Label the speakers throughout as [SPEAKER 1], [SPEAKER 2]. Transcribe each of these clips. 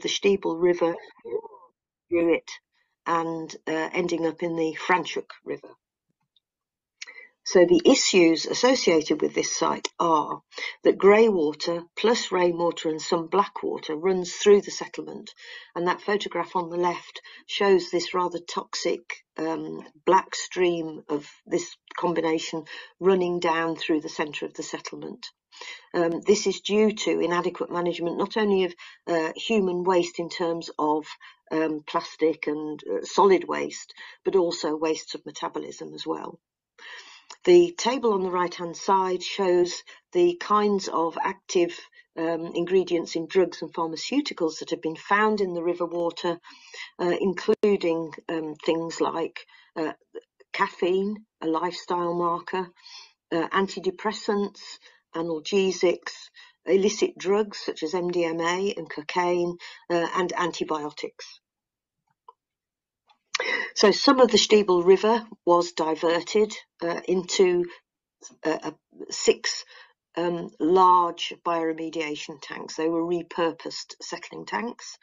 [SPEAKER 1] the Stiebel River through it and ending up in the Franschhoek River. So the issues associated with this site are that grey water plus rainwater and some black water runs through the settlement, and that photograph on the left shows this rather toxic black stream of this combination running down through the centre of the settlement. This is due to inadequate management not only of human waste in terms of plastic and solid waste, but also wastes of metabolism as well. The table on the right-hand side shows the kinds of active ingredients in drugs and pharmaceuticals that have been found in the river water, including things like caffeine, a lifestyle marker, antidepressants, analgesics, illicit drugs such as MDMA and cocaine, and antibiotics. So some of the Stiebel River was diverted into 6 large bioremediation tanks. They were repurposed settling tanks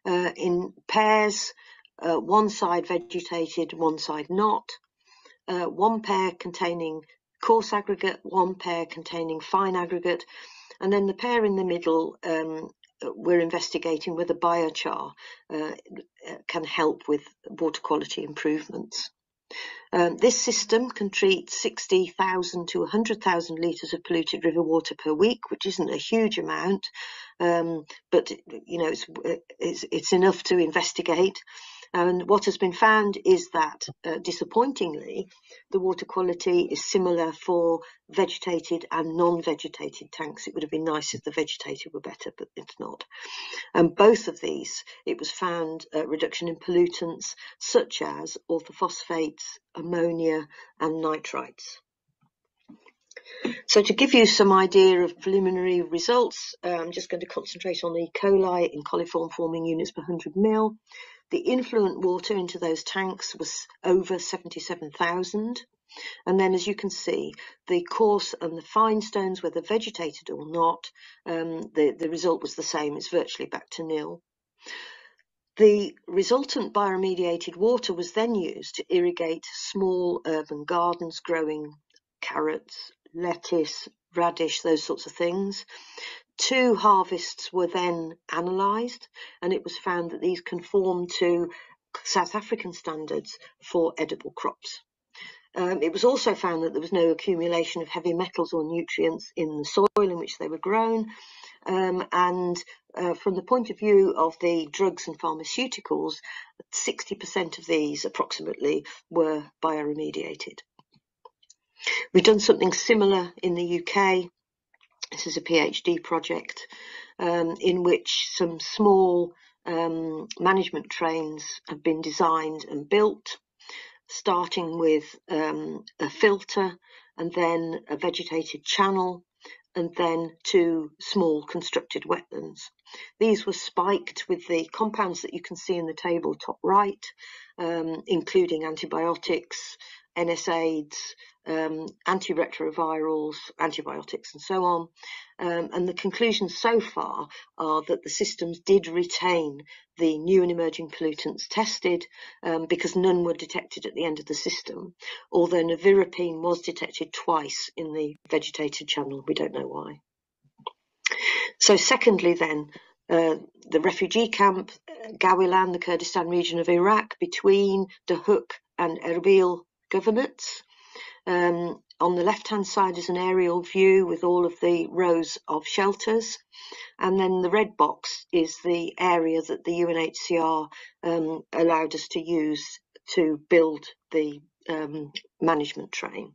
[SPEAKER 1] in pairs, one side vegetated, one side not, one pair containing coarse aggregate, one pair containing fine aggregate, and then the pair in the middle we're investigating whether biochar can help with water quality improvements. This system can treat 60,000 to 100,000 litres of polluted river water per week, which isn't a huge amount, but you know it's enough to investigate. And what has been found is that, disappointingly, the water quality is similar for vegetated and non-vegetated tanks. It would have been nice if the vegetated were better, but it's not. And both of these, it was found a reduction in pollutants such as orthophosphates, ammonia and nitrites. So to give you some idea of preliminary results, I'm just going to concentrate on the E. coli in coliform forming units per 100 ml. The influent water into those tanks was over 77,000. And then, as you can see, the coarse and the fine stones, whether vegetated or not, the result was the same. It's virtually back to nil. The resultant bioremediated water was then used to irrigate small urban gardens growing carrots, lettuce, radish, those sorts of things. 2 harvests were then analysed, and it was found that these conformed to South African standards for edible crops. It was also found that there was no accumulation of heavy metals or nutrients in the soil in which they were grown, and from the point of view of the drugs and pharmaceuticals, 60% of these approximately were bioremediated. We've done something similar in the UK. This is a PhD project in which some small management trains have been designed and built, starting with a filter and then a vegetated channel and then 2 small constructed wetlands. These were spiked with the compounds that you can see in the table top right, including antibiotics, NSAIDs, antiretrovirals, antibiotics and so on. And the conclusions so far are that the systems did retain the new and emerging pollutants tested because none were detected at the end of the system, although nevirapine was detected twice in the vegetated channel. We don't know why. So secondly then, the refugee camp, Gawilan, the Kurdistan region of Iraq, between Dahuk and Erbil governorates. On the left-hand side is an aerial view with all of the rows of shelters, and then the red box is the area that the UNHCR allowed us to use to build the management train.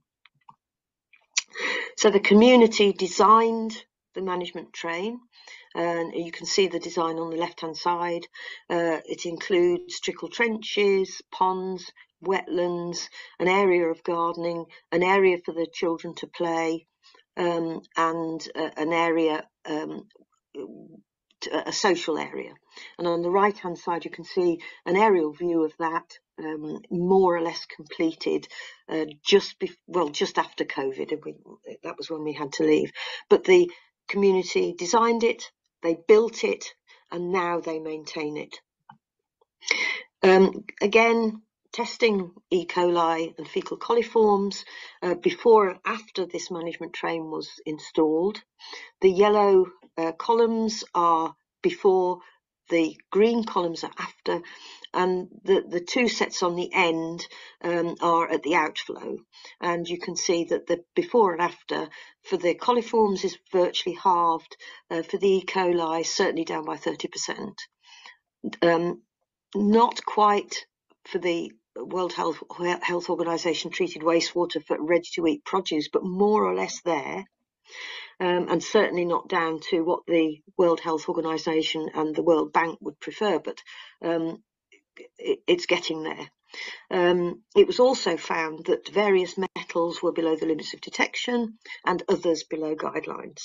[SPEAKER 1] So the community designed the management train, and you can see the design on the left-hand side. It includes trickle trenches, ponds, wetlands, an area of gardening, an area for the children to play, and an area, a social area. And on the right hand side you can see an aerial view of that, more or less completed just after COVID, and that was when we had to leave. But the community designed it, they built it, and now they maintain it. Again, testing E. coli and fecal coliforms before and after this management train was installed. The yellow columns are before, the green columns are after, and the two sets on the end are at the outflow. And you can see that the before and after for the coliforms is virtually halved, for the E. coli certainly down by 30%. Not quite for the World Health Organization treated wastewater for ready-to-eat produce, but more or less there. And certainly not down to what the World Health Organization and the World Bank would prefer, but it's getting there. It was also found that various metals were below the limits of detection and others below guidelines.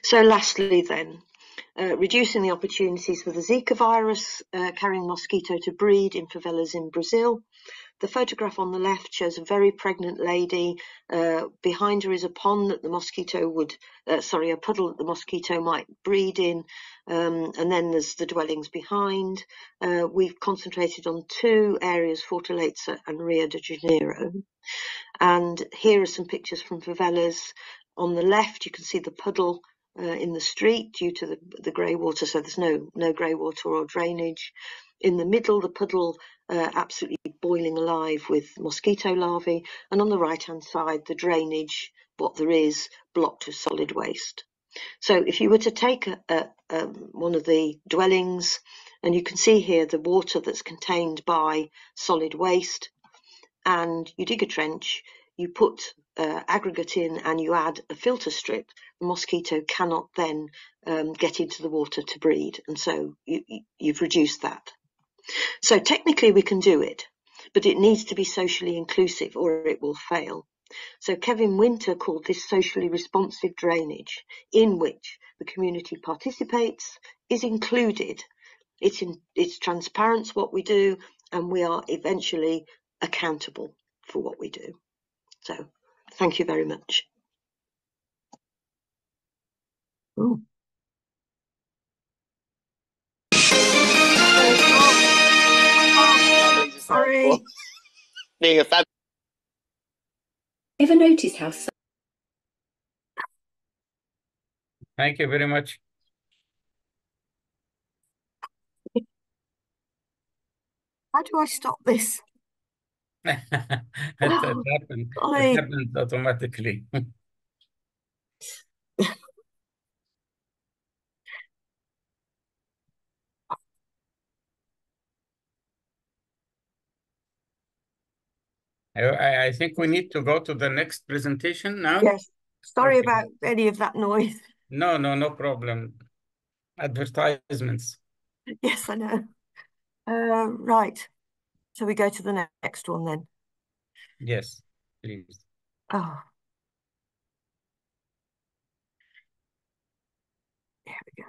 [SPEAKER 1] So lastly then, reducing the opportunities for the Zika virus carrying mosquito to breed in favelas in Brazil. The photograph on the left shows a very pregnant lady. Behind her is a pond that the mosquito would, a puddle that the mosquito might breed in, and then there's the dwellings behind. We've concentrated on two areas, Fortaleza and Rio de Janeiro. And here are some pictures from favelas. On the left, you can see the puddle in the street due to the grey water, so there's no grey water or drainage. In the middle, the puddle absolutely boiling alive with mosquito larvae, and on the right-hand side, the drainage, what there is, blocked with solid waste. So if you were to take one of the dwellings, and you can see here the water that's contained by solid waste, and you dig a trench, you put aggregate in and you add a filter strip, the mosquito cannot then get into the water to breed, and so you've reduced that. So technically we can do it, but it needs to be socially inclusive or it will fail. So Kevin Winter called this socially responsive drainage, in which the community participates, is included, it's transparent what we do, and we are eventually accountable for what we do. So thank you very much. Ooh. Sorry.
[SPEAKER 2] Being a fab.
[SPEAKER 3] Ever noticed how?
[SPEAKER 4] Thank you very much.
[SPEAKER 1] How do I stop this?
[SPEAKER 4] It happens automatically. I think we need to go to the next presentation now.
[SPEAKER 1] Yes. Sorry
[SPEAKER 4] Okay.
[SPEAKER 1] about any of that noise.
[SPEAKER 4] No problem. Advertisements.
[SPEAKER 1] Yes, I know. Right. So we go to the next one then.
[SPEAKER 4] Yes, please.
[SPEAKER 1] Oh. There we go.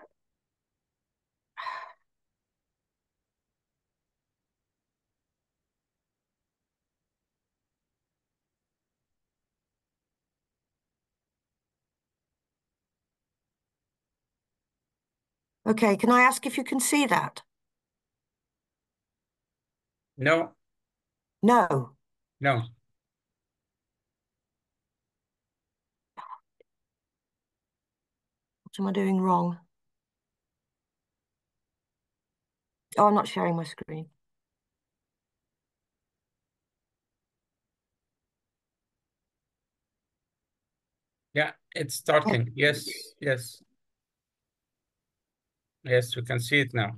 [SPEAKER 1] Okay, can I ask if you can see that?
[SPEAKER 4] No.
[SPEAKER 1] No.
[SPEAKER 4] No.
[SPEAKER 1] What am I doing wrong? Oh, I'm not sharing my screen.
[SPEAKER 4] Yeah, it's starting. Yes. Yes, we can see it now.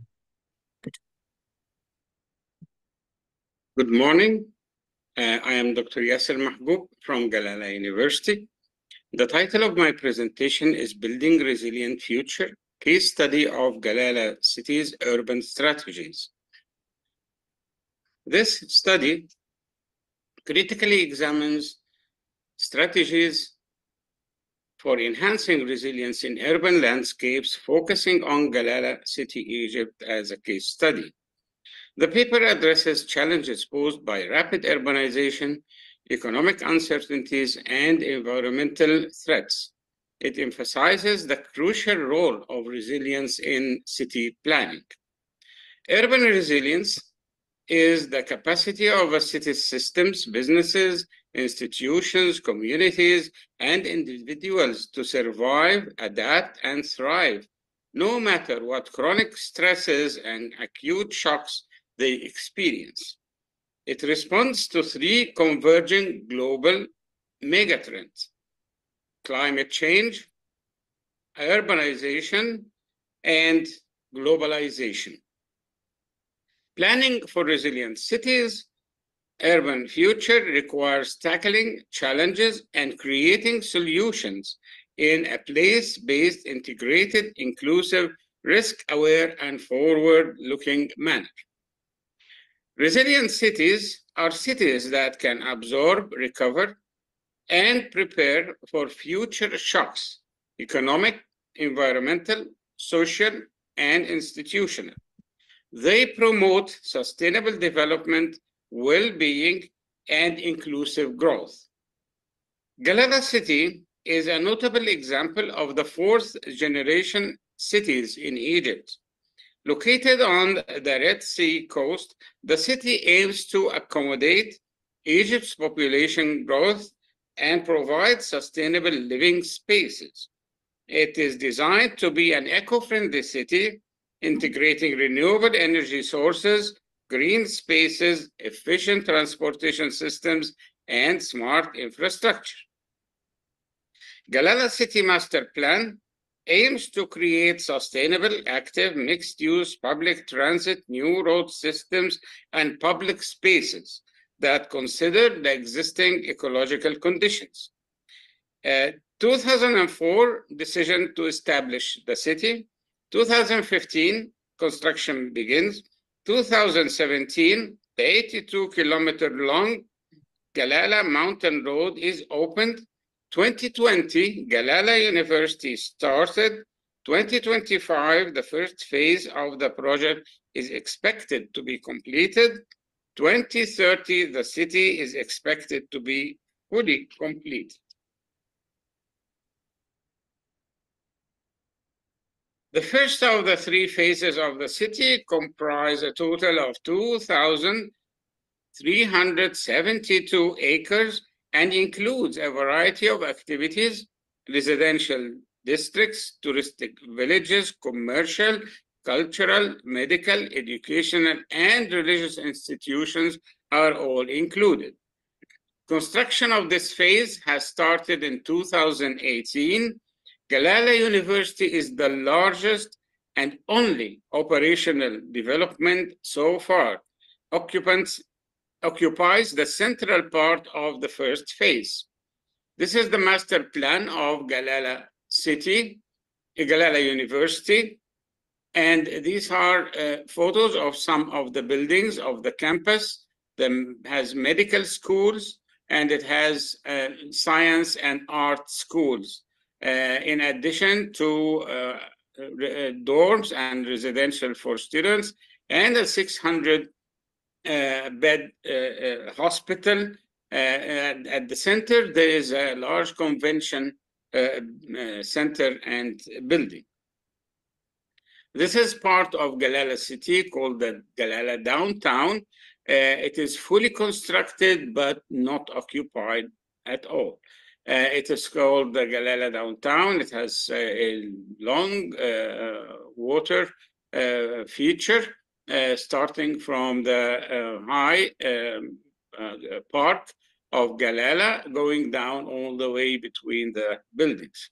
[SPEAKER 5] Good morning. I am Dr. Yasser Mahboub from Alanya University. The title of my presentation is Building Resilient Future, Case Study of Galala Cities' Urban Strategies. This study critically examines strategies for enhancing resilience in urban landscapes, focusing on Galala City, Egypt as a case study. The paper addresses challenges posed by rapid urbanization, economic uncertainties, and environmental threats, It emphasizes the crucial role of resilience in city planning. Urban resilience is the capacity of a city's systems, businesses, institutions, communities, and individuals to survive, adapt, and thrive, no matter what chronic stresses and acute shocks they experience. It responds to three converging global megatrends: climate change, urbanization, and globalization. Planning for resilient cities, urban future requires tackling challenges and creating solutions in a place-based, integrated, inclusive, risk-aware, and forward-looking manner. Resilient cities are cities that can absorb, recover, and prepare for future shocks: economic, environmental, social, and institutional. They promote sustainable development, well-being, and inclusive growth. Galala City is a notable example of the fourth-generation cities in Egypt. Located on the Red Sea coast, the city aims to accommodate Egypt's population growth and provide sustainable living spaces. It is designed to be an eco-friendly city, integrating renewable energy sources, green spaces, efficient transportation systems, and smart infrastructure. Galala City Master Plan aims to create sustainable, active, mixed-use public transit, new road systems, and public spaces that consider the existing ecological conditions. 2004 decision to establish the city. 2015 construction begins. 2017 the 82-kilometer long Galala Mountain Road is opened. 2020 Galala University started. 2025 the first phase of the project is expected to be completed. 2030 the city is expected to be fully complete. The first of the three phases of the city comprise a total of 2,372 acres and includes a variety of activities: residential districts, touristic villages, commercial, cultural, medical, educational, and religious institutions are all included. Construction of this phase has started in 2018. Galala University is the largest and only operational development so far. Occupies the central part of the first phase. This is the master plan of Galala City, Galala University, and these are photos of some of the buildings of the campus. It has medical schools, and it has science and art schools, in addition to dorms and residential for students, and a 600 bed hospital. At the center, there is a large convention center and building. This is part of Galala City called the Galala Downtown. It is fully constructed but not occupied at all. It is called the Galala Downtown. It has a long water feature starting from the high park of Galala, going down all the way between the buildings.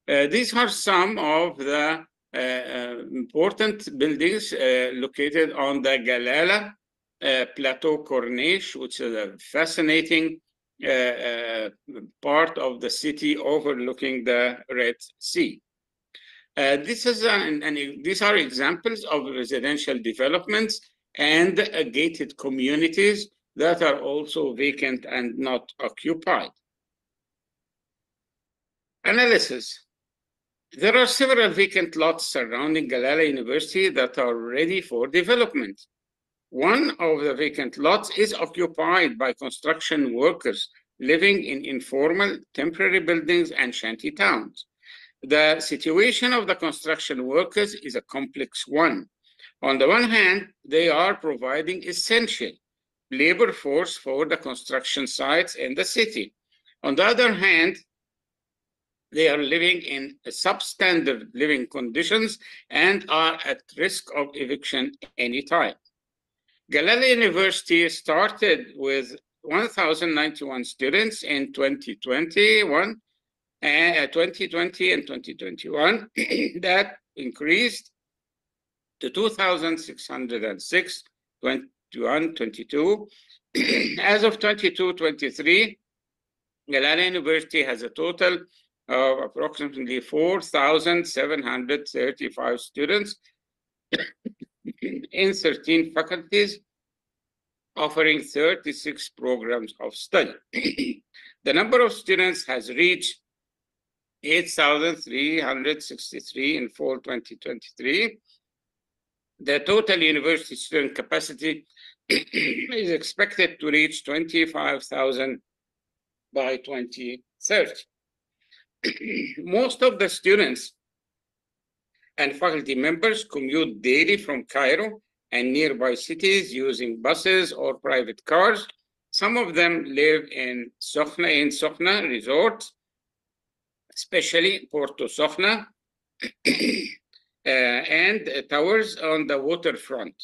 [SPEAKER 5] These are some of the important buildings located on the Galala Plateau Corniche, which is a fascinating part of the city overlooking the Red Sea. These are examples of residential developments and gated communities that are also vacant and not occupied. Analysis. There are several vacant lots surrounding Galala University that are ready for development. One of the vacant lots is occupied by construction workers living in informal, temporary buildings and shanty towns. The situation of the construction workers is a complex one. On the one hand, they are providing essential labor force for the construction sites in the city. On the other hand, they are living in substandard living conditions and are at risk of eviction anytime. Galala University started with 1,091 students in 2020 and 2021. That increased to 2,606, 21, 22. As of 22-23, Galala University has a total of approximately 4,735 students in 13 faculties, offering 36 programs of study. The number of students has reached 8,363 in fall 2023. The total university student capacity is expected to reach 25,000 by 2030. Most of the students and faculty members commute daily from Cairo and nearby cities using buses or private cars. Some of them live in Sokhna Resort, especially Porto Sokhna, and towers on the waterfront.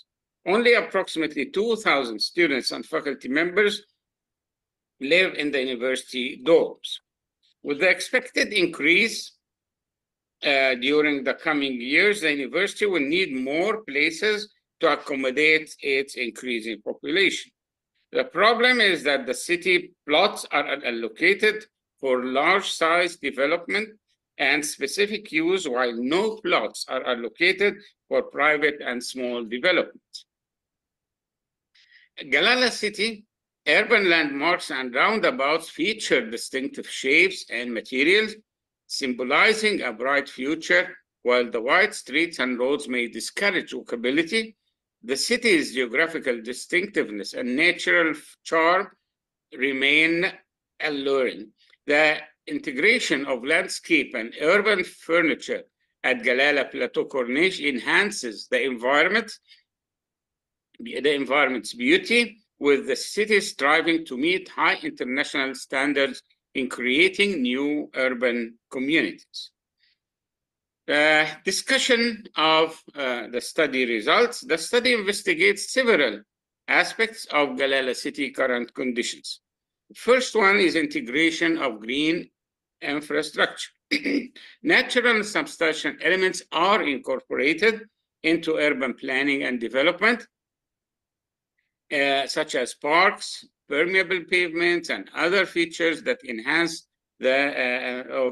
[SPEAKER 5] Only approximately 2,000 students and faculty members live in the university dorms. With the expected increase during the coming years, the university will need more places to accommodate its increasing population. The problem is that the city plots are allocated for large-size development and specific use, while no plots are allocated for private and small developments. Galala city urban landmarks and roundabouts feature distinctive shapes and materials, symbolizing a bright future. While the wide streets and roads may discourage walkability, the city's geographical distinctiveness and natural charm remain alluring. The integration of landscape and urban furniture at Galala Plateau Corniche enhances the environment's beauty, with the city striving to meet high international standards in creating new urban communities. Discussion of the study results. The study investigates several aspects of Galala city current conditions. The first one is integration of green infrastructure. Natural and substantial elements are incorporated into urban planning and development, such as parks, permeable pavements, and other features that enhance that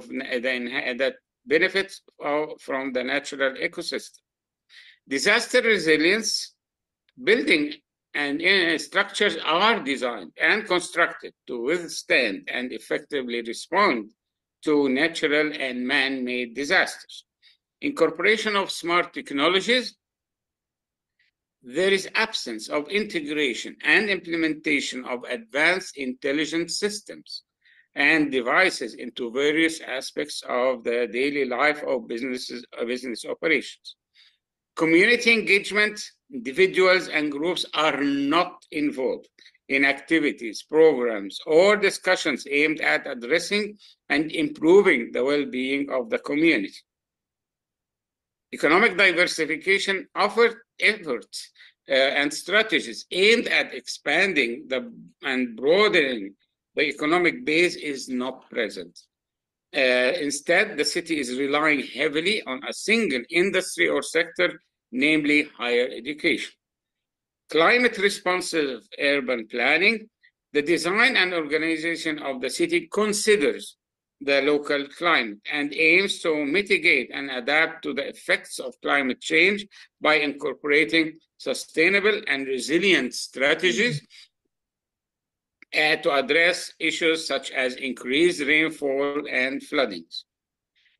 [SPEAKER 5] benefits from the natural ecosystem. Disaster resilience, building and structures are designed and constructed to withstand and effectively respond to natural and man-made disasters. Incorporation of smart technologies. There is absence of integration and implementation of advanced intelligent systems and devices into various aspects of the daily life of business operations. Community engagement. Individuals and groups are not involved in activities, programs, or discussions aimed at addressing and improving the well-being of the community. Economic diversification offers efforts and strategies aimed at expanding and broadening the economic base is not present. Instead, the city is relying heavily on a single industry or sector, namely higher education. Climate responsive urban planning. The design and organization of the city considers the local climate and aims to mitigate and adapt to the effects of climate change by incorporating sustainable and resilient strategies to address issues such as increased rainfall and floodings.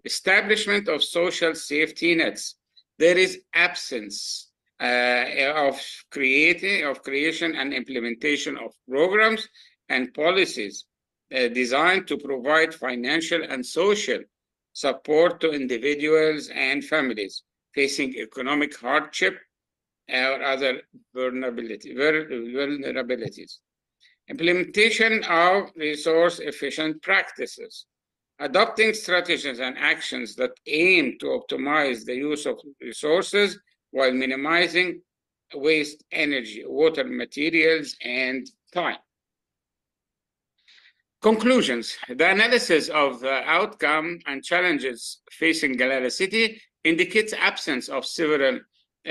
[SPEAKER 5] Establishment of social safety nets. There is absence of creation and implementation of programs and policies designed to provide financial and social support to individuals and families facing economic hardship or other vulnerabilities. Implementation of resource-efficient practices. Adopting strategies and actions that aim to optimize the use of resources while minimizing waste, energy, water, materials, and time. Conclusions. The analysis of the outcome and challenges facing Galala City indicates absence of several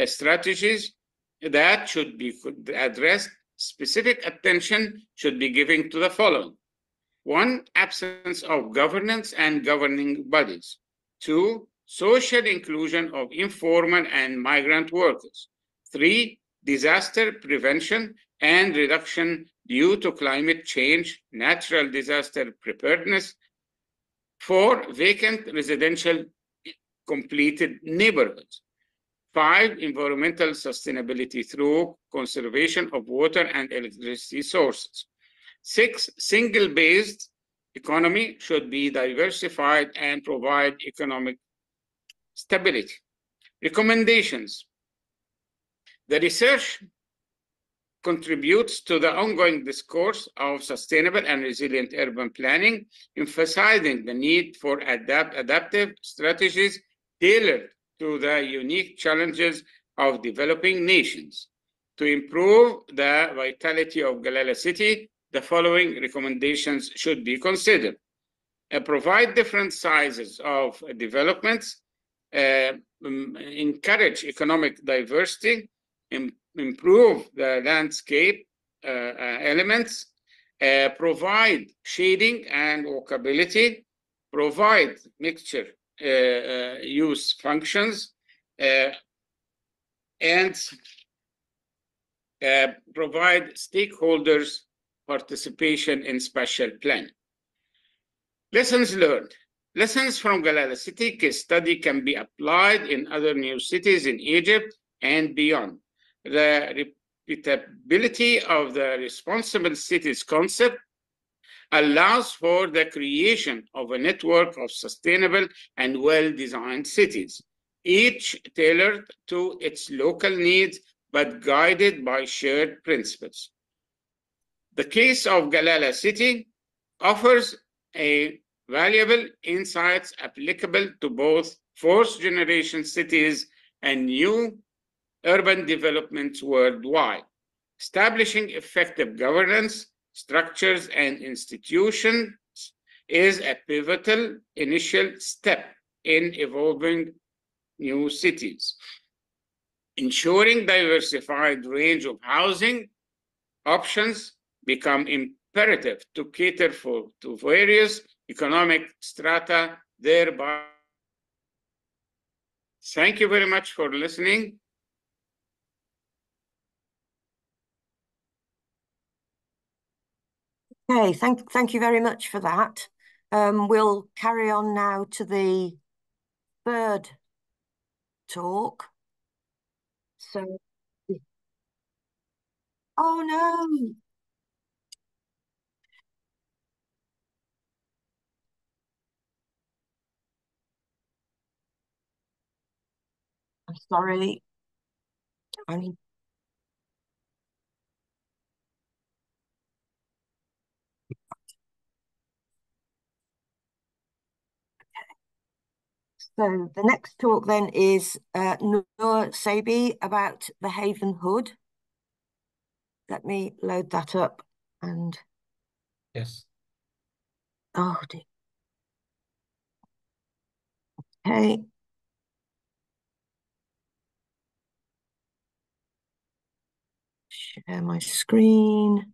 [SPEAKER 5] strategies that should be addressed. Specific attention should be given to the following. 1, absence of governance and governing bodies. 2, social inclusion of informal and migrant workers. 3, disaster prevention and reduction due to climate change, natural disaster preparedness. 4, vacant residential completed neighborhoods. 5, environmental sustainability through conservation of water and electricity sources. 6, single-based economy should be diversified and provide economic stability. Recommendations. The research contributes to the ongoing discourse of sustainable and resilient urban planning, emphasizing the need for adaptive strategies tailored to the unique challenges of developing nations. To improve the vitality of Galala City, the following recommendations should be considered. Provide different sizes of developments, encourage economic diversity, improve the landscape elements, provide shading and walkability, provide mixture use functions, and provide stakeholders participation in spatial planning. Lessons learned. Lessons from Galala City case study can be applied in other new cities in Egypt and beyond. The repeatability of the responsible cities concept allows for the creation of a network of sustainable and well-designed cities, each tailored to its local needs, but guided by shared principles. The case of Galala City offers a valuable insights applicable to both fourth-generation cities and new urban developments worldwide. Establishing effective governance, structures, and institutions is a pivotal initial step in evolving new cities. Ensuring diversified range of housing options become imperative to cater to various economic strata, thereby. Thank you very much for listening.
[SPEAKER 1] Okay, thank you very much for that. We'll carry on now to the third talk. So, oh no. I'm sorry. So the next talk then is Noor Sabi about the Haven Hood. Let me load that up and.
[SPEAKER 4] Yes.
[SPEAKER 1] Oh dear. Okay. Share my screen.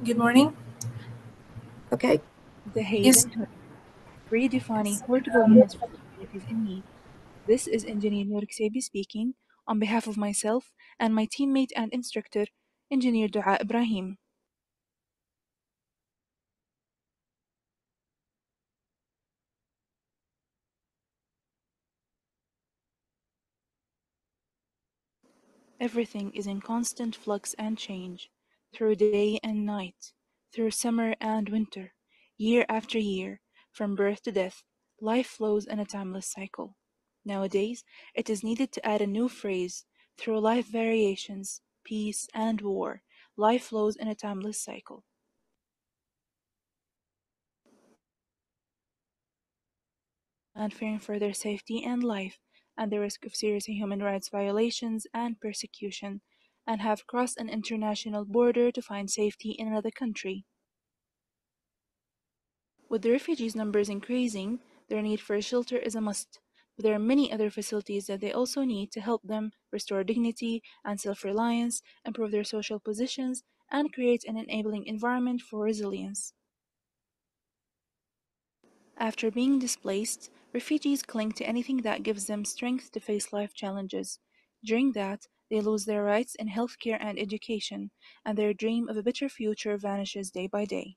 [SPEAKER 6] Good morning.
[SPEAKER 1] Okay.
[SPEAKER 7] The Haven
[SPEAKER 6] Yes.
[SPEAKER 7] Hood, redefining portable units for communities in need. This is Engineer Noor Ksebi speaking on behalf of myself and my teammate and instructor, Engineer Dua Ibrahim. Everything is in constant flux and change, through day and night, through summer and winter, year after year, from birth to death, life flows in a timeless cycle. Nowadays, it is needed to add a new phrase: through life variations, peace, and war, life flows in a timeless cycle. And fearing for their safety and life, and the risk of serious human rights violations and persecution, and have crossed an international border to find safety in another country. With the refugees' numbers increasing, their need for shelter is a must, but there are many other facilities that they also need to help them restore dignity and self-reliance, improve their social positions, and create an enabling environment for resilience. After being displaced, refugees cling to anything that gives them strength to face life challenges. During that, they lose their rights in healthcare and education, and their dream of a better future vanishes day by day.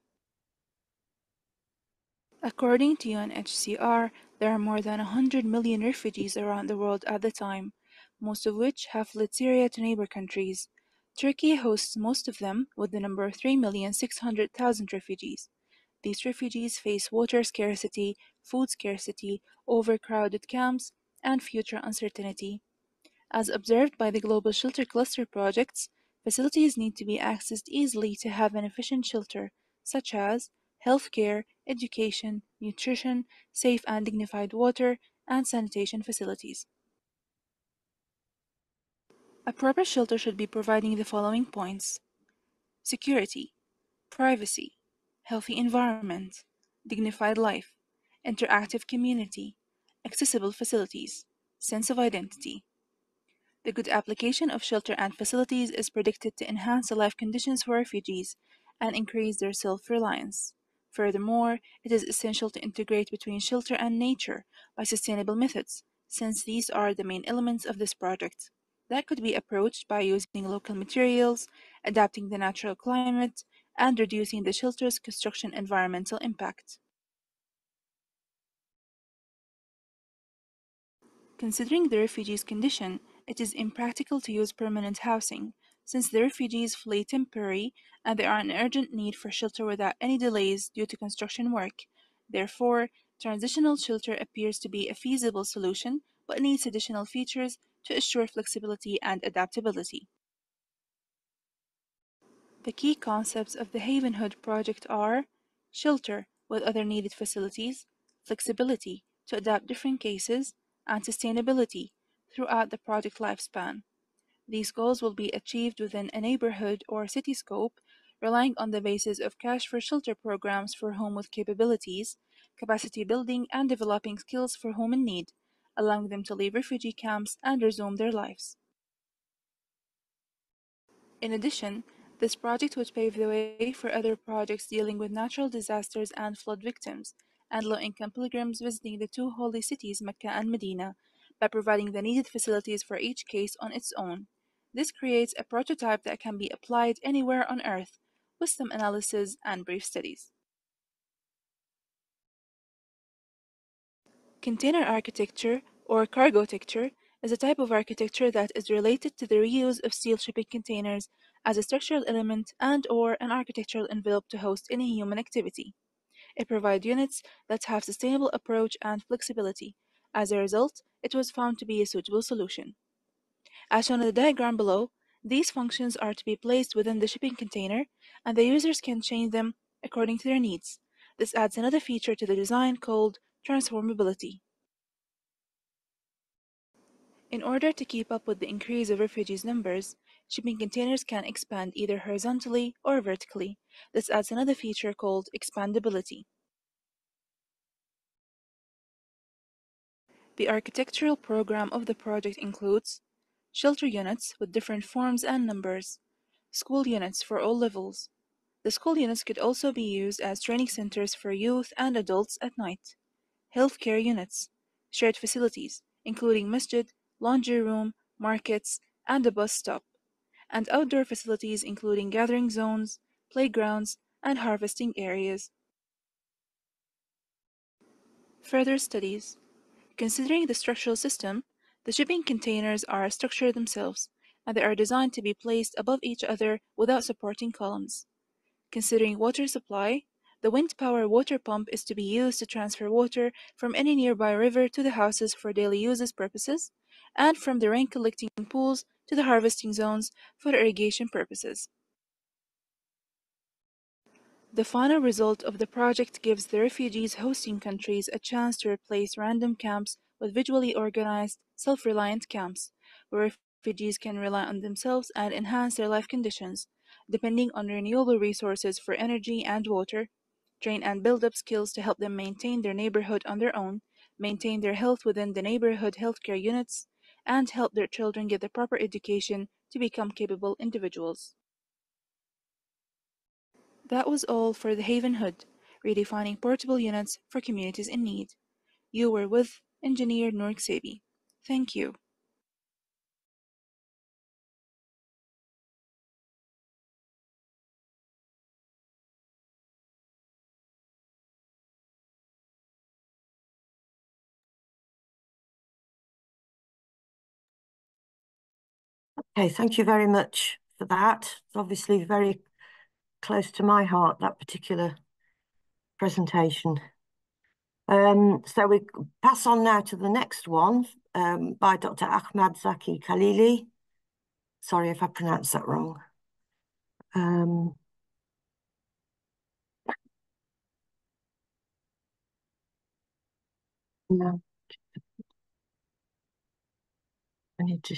[SPEAKER 7] According to UNHCR, there are more than 100 million refugees around the world at the time, most of which have fled Syria to neighbor countries. Turkey hosts most of them, with the number 3,600,000 refugees. These refugees face water scarcity, food scarcity, overcrowded camps, and future uncertainty. As observed by the Global Shelter Cluster projects, facilities need to be accessed easily to have an efficient shelter, such as healthcare, education, nutrition, safe and dignified water, and sanitation facilities. A proper shelter should be providing the following points: security, privacy, healthy environment, dignified life, interactive community, accessible facilities, sense of identity. The good application of shelter and facilities is predicted to enhance the life conditions for refugees and increase their self-reliance. Furthermore, it is essential to integrate between shelter and nature by sustainable methods, since these are the main elements of this project. That could be approached by using local materials, adapting the natural climate, and reducing the shelter's construction environmental impact. Considering the refugees' condition, it is impractical to use permanent housing, since the refugees flee temporary and they are in urgent need for shelter without any delays due to construction work. Therefore, transitional shelter appears to be a feasible solution, but needs additional features to assure flexibility and adaptability. The key concepts of the Havenhood project are shelter with other needed facilities, flexibility to adapt different cases, and sustainability throughout the project lifespan. These goals will be achieved within a neighborhood or city scope, relying on the basis of cash for shelter programs for home with capabilities, capacity building, and developing skills for home in need, allowing them to leave refugee camps and resume their lives. In addition, this project would pave the way for other projects dealing with natural disasters and flood victims, and low-income pilgrims visiting the two holy cities, Mecca and Medina, by providing the needed facilities for each case on its own. This creates a prototype that can be applied anywhere on Earth, with some analysis and brief studies. Container architecture, or cargotecture, is a type of architecture that is related to the reuse of steel shipping containers as a structural element and/or an architectural envelope to host any human activity. It provides units that have sustainable approach and flexibility. As a result, it was found to be a suitable solution. As shown in the diagram below, these functions are to be placed within the shipping container, and the users can change them according to their needs. This adds another feature to the design called transformability. In order to keep up with the increase of refugees' numbers, shipping containers can expand either horizontally or vertically. This adds another feature called expandability. The architectural program of the project includes shelter units with different forms and numbers, school units for all levels. The school units could also be used as training centers for youth and adults at night. Healthcare units, shared facilities, including masjid, laundry room, markets, and a bus stop, and outdoor facilities including gathering zones, playgrounds, and harvesting areas. Further studies. Considering the structural system, the shipping containers are a structure themselves. and they are designed to be placed above each other without supporting columns. Considering water supply, the wind power water pump is to be used to transfer water from any nearby river to the houses for daily uses purposes, and from the rain collecting pools to the harvesting zones for irrigation purposes. The final result of the project gives the refugees hosting countries a chance to replace random camps with visually organized, self-reliant camps, where refugees can rely on themselves and enhance their life conditions, depending on renewable resources for energy and water, train and build up skills to help them maintain their neighborhood on their own, maintain their health within the neighborhood healthcare units, and help their children get the proper education to become capable individuals. That was all for the Havenhood, redefining portable units for communities in need. You were with Engineer Noor Ksebi. Thank you.
[SPEAKER 1] Okay, thank you very much for that. It's obviously very close to my heart, that particular presentation. So we pass on now to the next one by Dr. Ahmad Zaki Khalili. Sorry if I pronounced that wrong. No, I need to.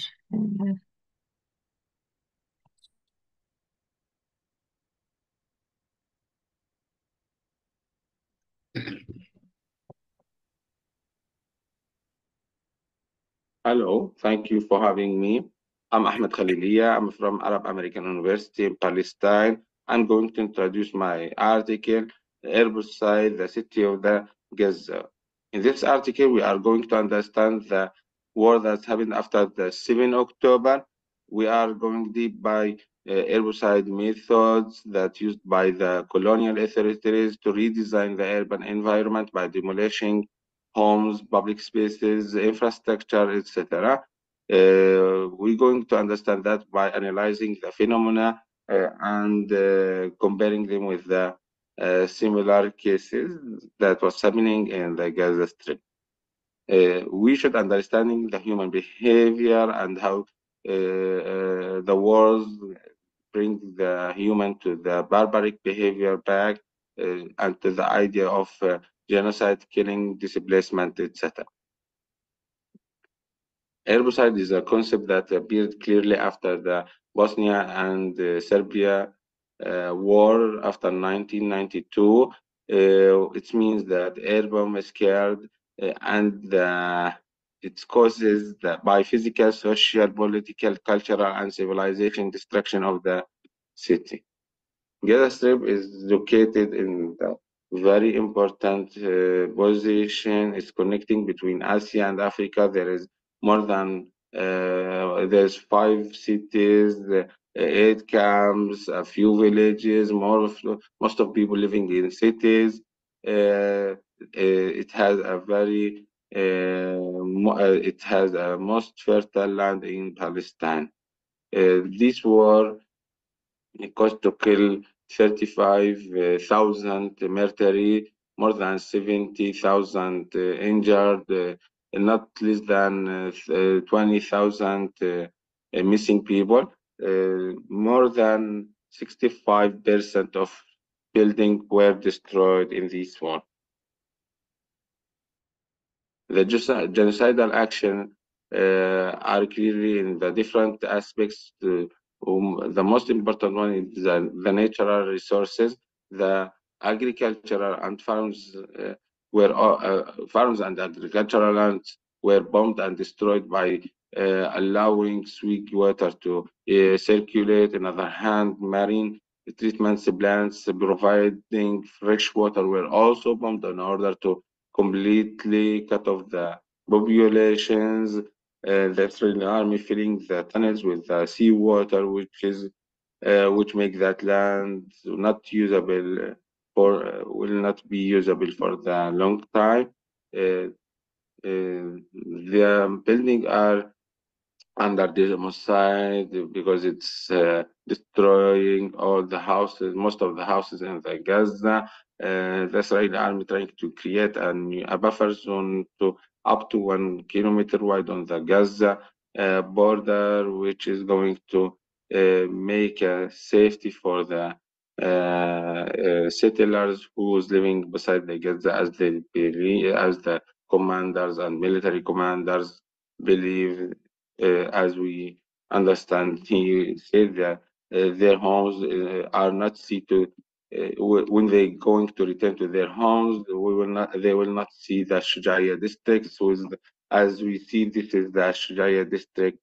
[SPEAKER 6] Hello, thank you for having me. I'm Ahmed Khaliliya. I'm from Arab American University in Palestine. I'm going to introduce my article, Herbicide, the City of the Gaza. In this article, we are going to understand the war that happened after the 7th October. We are going deep by herbicide methods that used by the colonial authorities to redesign the urban environment by demolishing homes, public spaces, infrastructure, etc. We're going to understand that by analyzing the phenomena and comparing them with the similar cases that was happening in the Gaza Strip. We should understanding the human behavior and how the wars bring the human to the barbaric behavior back and to the idea of genocide, killing, displacement, etc. Herbicide is a concept that appeared clearly after the Bosnia and Serbia war after 1992. It means that air bomb is scared and it causes by physical, social, political, cultural, and civilization destruction of the city. Gaza Strip is located in the very important position. It's connecting between Asia and Africa. There is more than there's 5 cities, 8 camps, a few villages, most of people living in cities. It has a very it has a most fertile land in Palestine. This war cost to kill 35,000 military, more than 70,000 injured, not less than 20,000 missing people. More than 65% of buildings were destroyed in this war. The genocidal action are clearly in the different aspects. The most important one is the natural resources. The agricultural and farms farms and agricultural lands were bombed and destroyed by allowing sewage water to circulate. On the other hand, marine treatment plants providing fresh water were also bombed in order to completely cut off the populations. The Israeli army filling the tunnels with seawater, which make that land not usable will not be usable for the long time. The buildings are under the genocide because it's destroying all the houses, most of the houses in the Gaza. The Israeli army trying to create a buffer zone to up to 1 kilometer wide on the Gaza border, which is going to make a safety for the settlers who's living beside the Gaza, as they believe, as the commanders and military commanders believe. As we understand, he said that their homes are not see to when they going to return to their homes, they will not see the Shujaiya district. So as we see, this is the Shujaiya district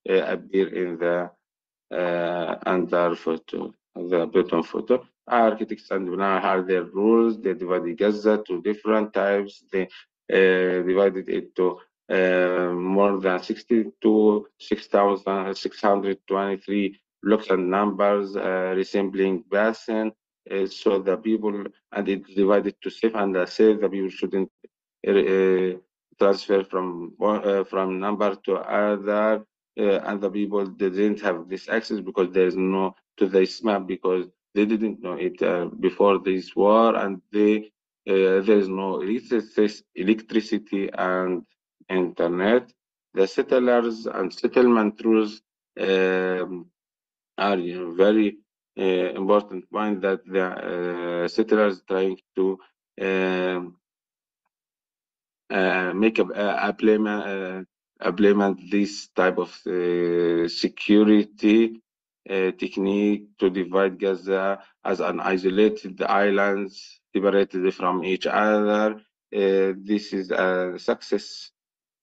[SPEAKER 6] appear in the under photo, the bottom photo. Architects and designers have their rules. They divided Gaza to different types. They divided it to more than 62, 6,623 blocks and numbers resembling basin. So the people, and it's divided to safe and unsafe. The people shouldn't transfer from number to other, and the people didn't have this access because there's no to this map because they didn't know it before this war, and there's no electricity and internet. The settlers and settlement rules are very important point that the settlers trying to um, make implement this type of security technique to divide Gaza as an isolated islands separated from each other. This is a success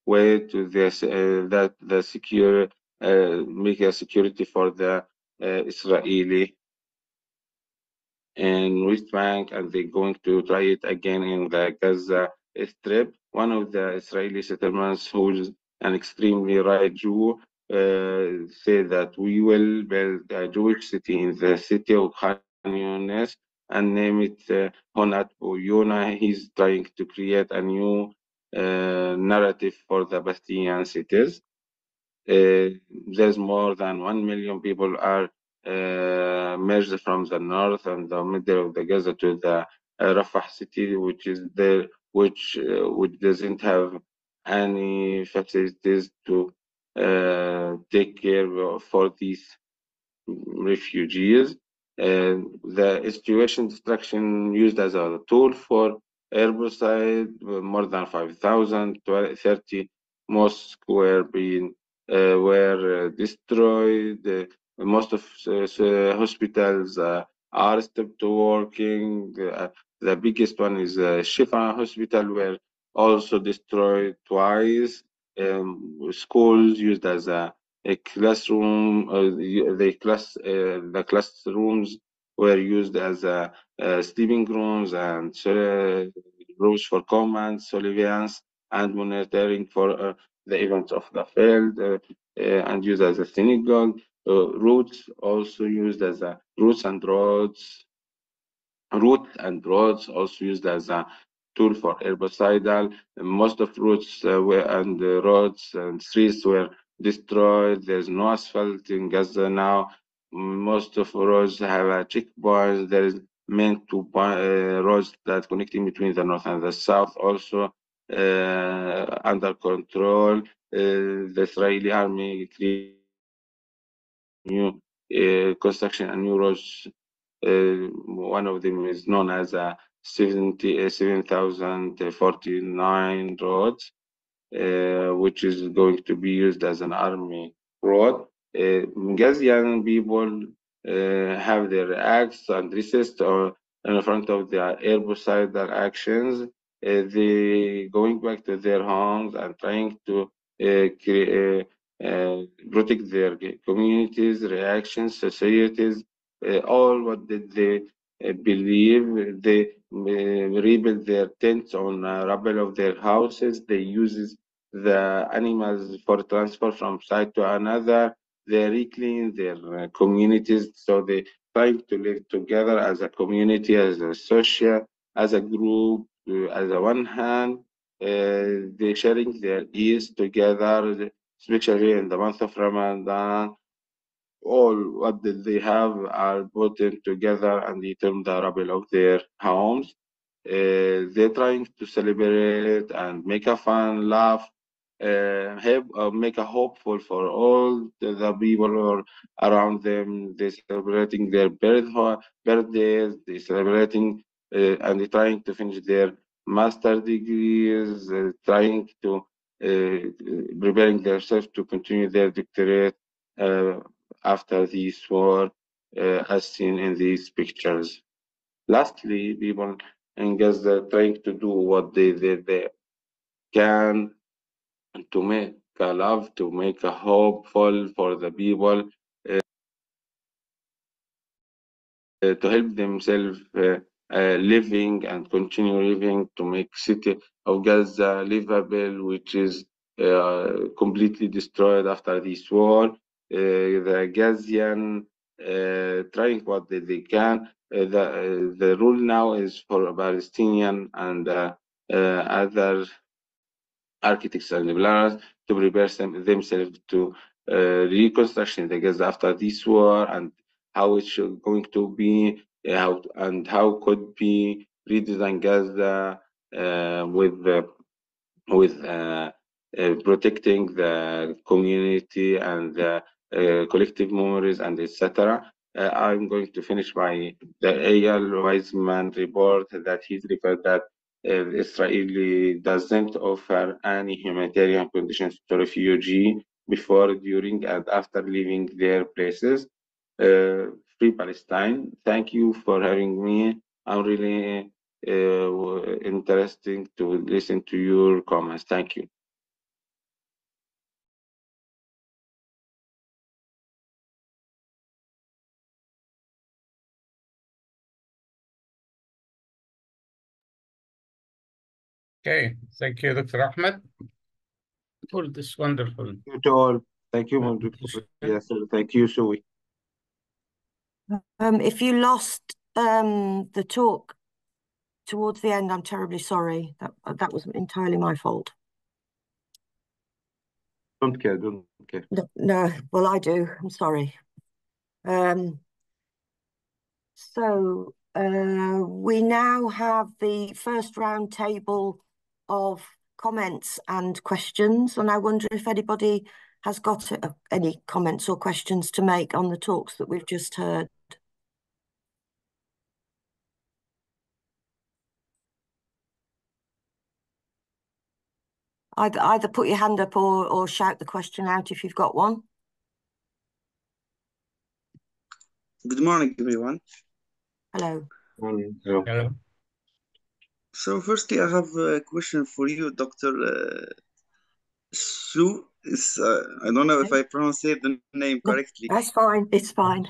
[SPEAKER 6] way to this that the secure make a security for the Israeli in West Bank, and they're going to try it again in the Gaza Strip. One of the Israeli settlements, who's an extremely right Jew, said that we will build a Jewish city in the city of Khan Yunis and name it Honat Yona. He's trying to create a new narrative for the Palestinian cities. There's more than 1 million people are merged from the north and the middle of the Gaza to the Rafah city, which is there, which doesn't have any facilities to take care of for these refugees. The situation destruction used as a tool for herbicide, more than 5,000, 30 most square being were destroyed. Most of hospitals are stopped working. The biggest one is Shifa Hospital, were also destroyed twice. Schools used as a classroom. The classrooms were used as sleeping rooms and rooms for command surveillance and monitoring for the events of the field, and used as a synagogue. Routes also used as routes also used as a tool for herbicidal. Most of routes and roads and streets were destroyed. There's no asphalt in Gaza now. Most of roads have a checkpoint. There is meant to roads that connecting between the north and the south also under control. The Israeli army created new construction and new roads. One of them is known as 7,049 roads, which is going to be used as an army road. Gazian people have their acts and resist or in front of their herbicidal actions. They going back to their homes and trying to protect their communities, reactions, societies. All what did they believe? They rebuild their tents on rubble of their houses. They use the animals for transfer from site to another. They reclaim their communities, so they try to live together as a community, as a social, as a group, as a one hand. They sharing their ears together. especially in the month of Ramadan. All what did they have are put in together and eaten the rubble of their homes. They're trying to celebrate and make a fun, laugh, make a hopeful for all the people who are around them. They're celebrating their birthdays, they're celebrating and they're trying to finish their master degrees, trying to preparing themselves to continue their doctorate after this war, as seen in these pictures. Lastly, people in Gaza trying to do what they can to make a love, to make a hopeful for the people, to help themselves living and continue living, to make city of Gaza livable, which is completely destroyed after this war. The Gazian trying what they can. The rule now is for Palestinian and other architects and planners to prepare themselves to reconstruction the Gaza after this war and how it's going to be, how could be redesign Gaza with protecting the community and the collective memories and etc. I'm going to finish by the Eyal Weizman report that he's referred that Israel doesn't offer any humanitarian conditions to refugees before, during, and after leaving their places. Free Palestine. Thank you for having me. I'm really interesting to listen to your comments. Thank you.
[SPEAKER 4] Okay, thank you, Dr. Ahmed, for this wonderful
[SPEAKER 6] Thank you to all. Thank you,
[SPEAKER 4] presentation.
[SPEAKER 6] Yes, sir. Thank you, Sui.
[SPEAKER 1] If you lost the talk towards the end, I'm terribly sorry. That was entirely my fault.
[SPEAKER 6] Don't care, don't care.
[SPEAKER 1] No, well, I do. I'm sorry. So we now have the first round table of comments and questions, and I wonder if anybody has got any comments or questions to make on the talks that we've just heard. Either put your hand up or shout the question out if you've got one.
[SPEAKER 8] Good morning, everyone.
[SPEAKER 1] Hello.
[SPEAKER 4] Hello.
[SPEAKER 8] So firstly, I have a question for you, Dr. Su. I don't know if I pronounce the name correctly.
[SPEAKER 1] That's fine. It's fine.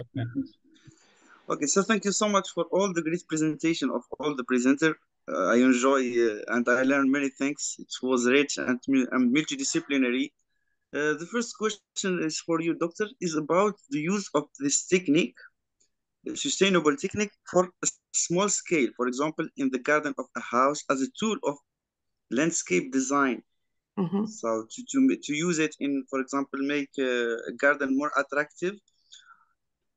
[SPEAKER 8] Okay, so thank you so much for all the great presentation of all the presenter. I enjoy and I learned many things. It was rich and multidisciplinary. The first question is for you, Doctor, is about the use of this technique, sustainable technique for a small scale, for example, in the garden of a house as a tool of landscape design.
[SPEAKER 1] Mm-hmm.
[SPEAKER 8] So to use it in, for example, make a garden more attractive,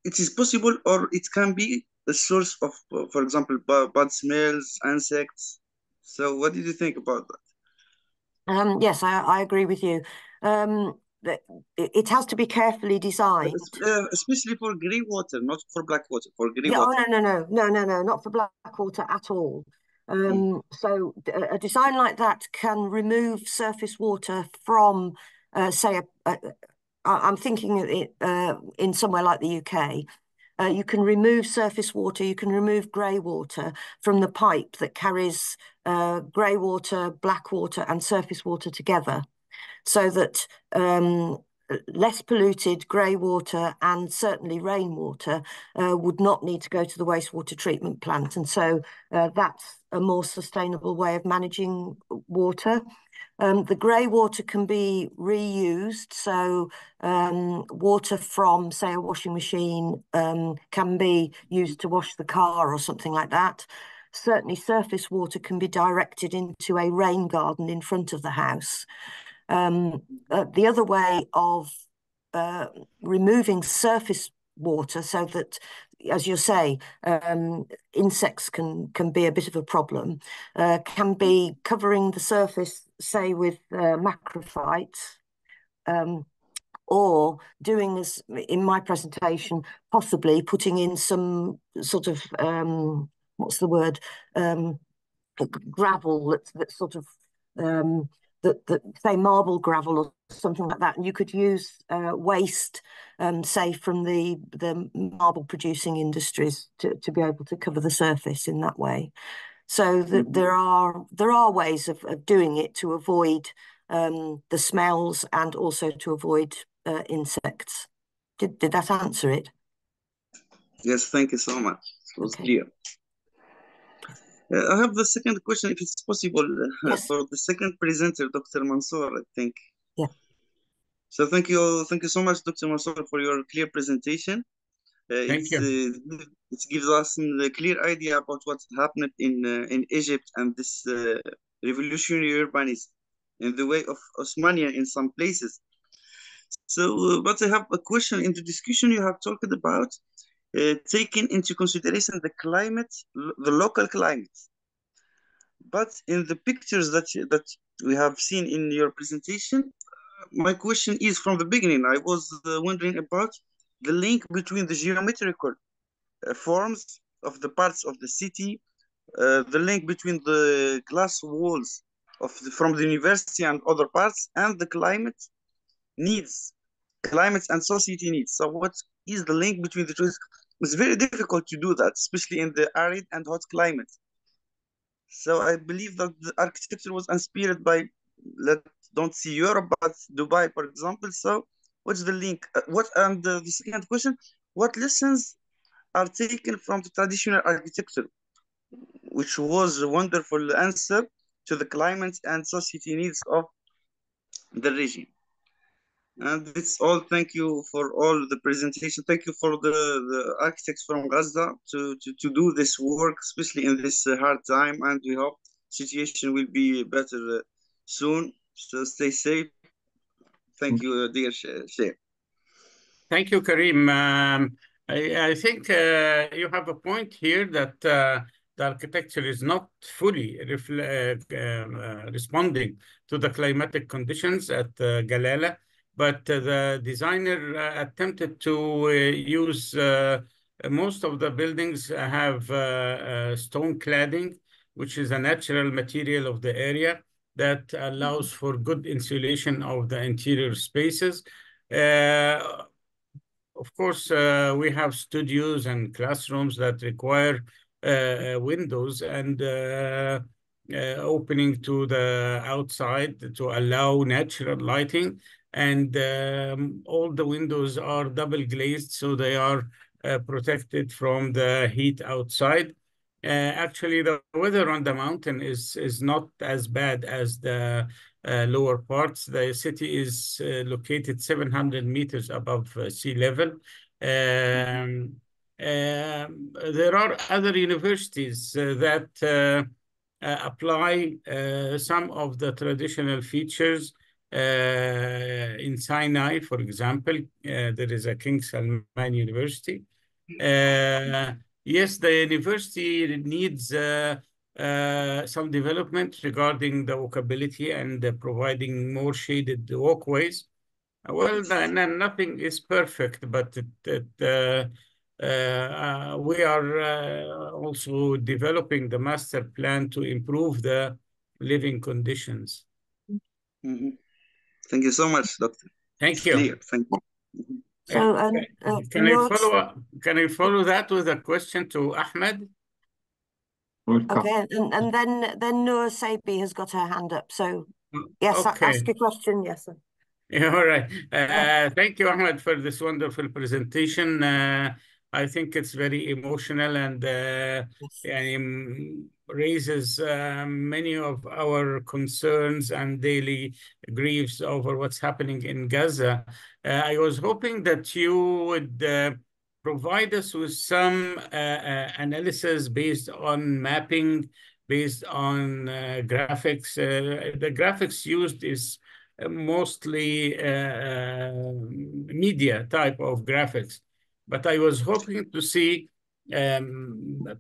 [SPEAKER 8] it is possible, or it can be a source of, for example, bad smells, insects. So what did you think about that?
[SPEAKER 1] Yes, I agree with you. It has to be carefully designed.
[SPEAKER 8] Especially for grey water, not for black water, for grey
[SPEAKER 1] Yeah,
[SPEAKER 8] water.
[SPEAKER 1] Oh, no, not for black water at all. So a design like that can remove surface water from, say, I'm thinking it in somewhere like the UK. You can remove surface water, you can remove grey water from the pipe that carries grey water, black water and surface water together, so that less polluted grey water and certainly rainwater would not need to go to the wastewater treatment plant. And so that's a more sustainable way of managing water. The grey water can be reused, so water from, say, a washing machine can be used to wash the car or something like that. Certainly surface water can be directed into a rain garden in front of the house. The other way of removing surface water so that, as you say, insects can be a bit of a problem, can be covering the surface, say, with macrophytes, or doing as in my presentation, possibly putting in some sort of what's the word, gravel that's sort of that say marble gravel or something like that, and you could use waste, say from the marble producing industries to be able to cover the surface in that way. So that there are ways of doing it to avoid the smells and also to avoid insects. Did that answer it?
[SPEAKER 8] Yes, thank you so much. It was clear. I have the second question, if it's possible,
[SPEAKER 1] Yes.
[SPEAKER 8] for the second presenter, Dr. Mansour, I think.
[SPEAKER 1] Yeah.
[SPEAKER 8] So thank you so much, Dr. Mansour, for your clear presentation.
[SPEAKER 4] Thank you.
[SPEAKER 8] It gives us a clear idea about what happened in Egypt and this revolutionary urbanism in the way of Osmania in some places. So, but I have a question. In the discussion you have talked about taking into consideration the climate, the local climate. But in the pictures that we have seen in your presentation, my question is, from the beginning, I was wondering about the link between the geometrical forms of the parts of the city, the link between the glass walls from the university and other parts, and the climate and society needs. So what is the link between the two? It's very difficult to do that, especially in the arid and hot climate. So I believe that the architecture was inspired by, don't see Europe, but Dubai, for example. So what's the link? The second question, what lessons are taken from the traditional architecture, which was a wonderful answer to the climate and society needs of the region? And it's all. Thank you for all the presentation. Thank you for the architects from Gaza to do this work, especially in this hard time. And we hope situation will be better soon. So stay safe. Thank you, dear Sheikh.
[SPEAKER 5] Thank you, Karim. I think you have a point here that the architecture is not fully responding to the climatic conditions at Galala, but the designer attempted to use most of the buildings have stone cladding, which is a natural material of the area that allows for good insulation of the interior spaces. Of course, we have studios and classrooms that require windows and opening to the outside to allow natural lighting. And all the windows are double glazed, so they are protected from the heat outside. Actually, the weather on the mountain is not as bad as the lower parts. The city is located 700 meters above sea level. There are other universities that apply some of the traditional features. In Sinai, for example, there is a King Salman University. Yes, the university needs some development regarding the walkability and providing more shaded walkways. Well, nothing is perfect, but we are also developing the master plan to improve the living conditions.
[SPEAKER 8] Mm-hmm. Thank you so much, Doctor.
[SPEAKER 5] Thank
[SPEAKER 8] it's
[SPEAKER 5] you.
[SPEAKER 8] Clear. Thank you.
[SPEAKER 1] So,
[SPEAKER 5] can I follow up? Can I follow that with a question to Ahmed?
[SPEAKER 1] Okay, and then Noor Sabi has got her hand up. So yes,
[SPEAKER 5] okay.
[SPEAKER 1] ask a question. Yes, sir.
[SPEAKER 5] All right. Thank you, Ahmed, for this wonderful presentation. I think it's very emotional and raises many of our concerns and daily griefs over what's happening in Gaza. I was hoping that you would provide us with some analysis based on mapping, based on graphics. The graphics used is mostly media type of graphics. But I was hoping to see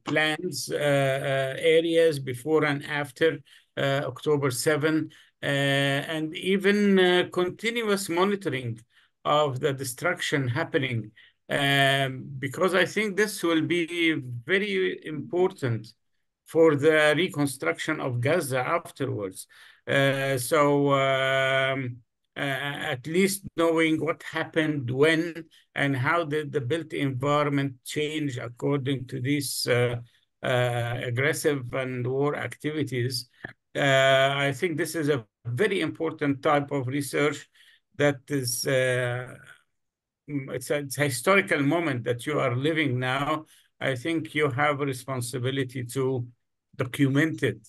[SPEAKER 5] plans, areas before and after October 7, and even continuous monitoring of the destruction happening, because I think this will be very important for the reconstruction of Gaza afterwards. At least knowing what happened when and how did the built environment change according to these aggressive and war activities. I think this is a very important type of research that is it's a historical moment that you are living now. I think you have a responsibility to document it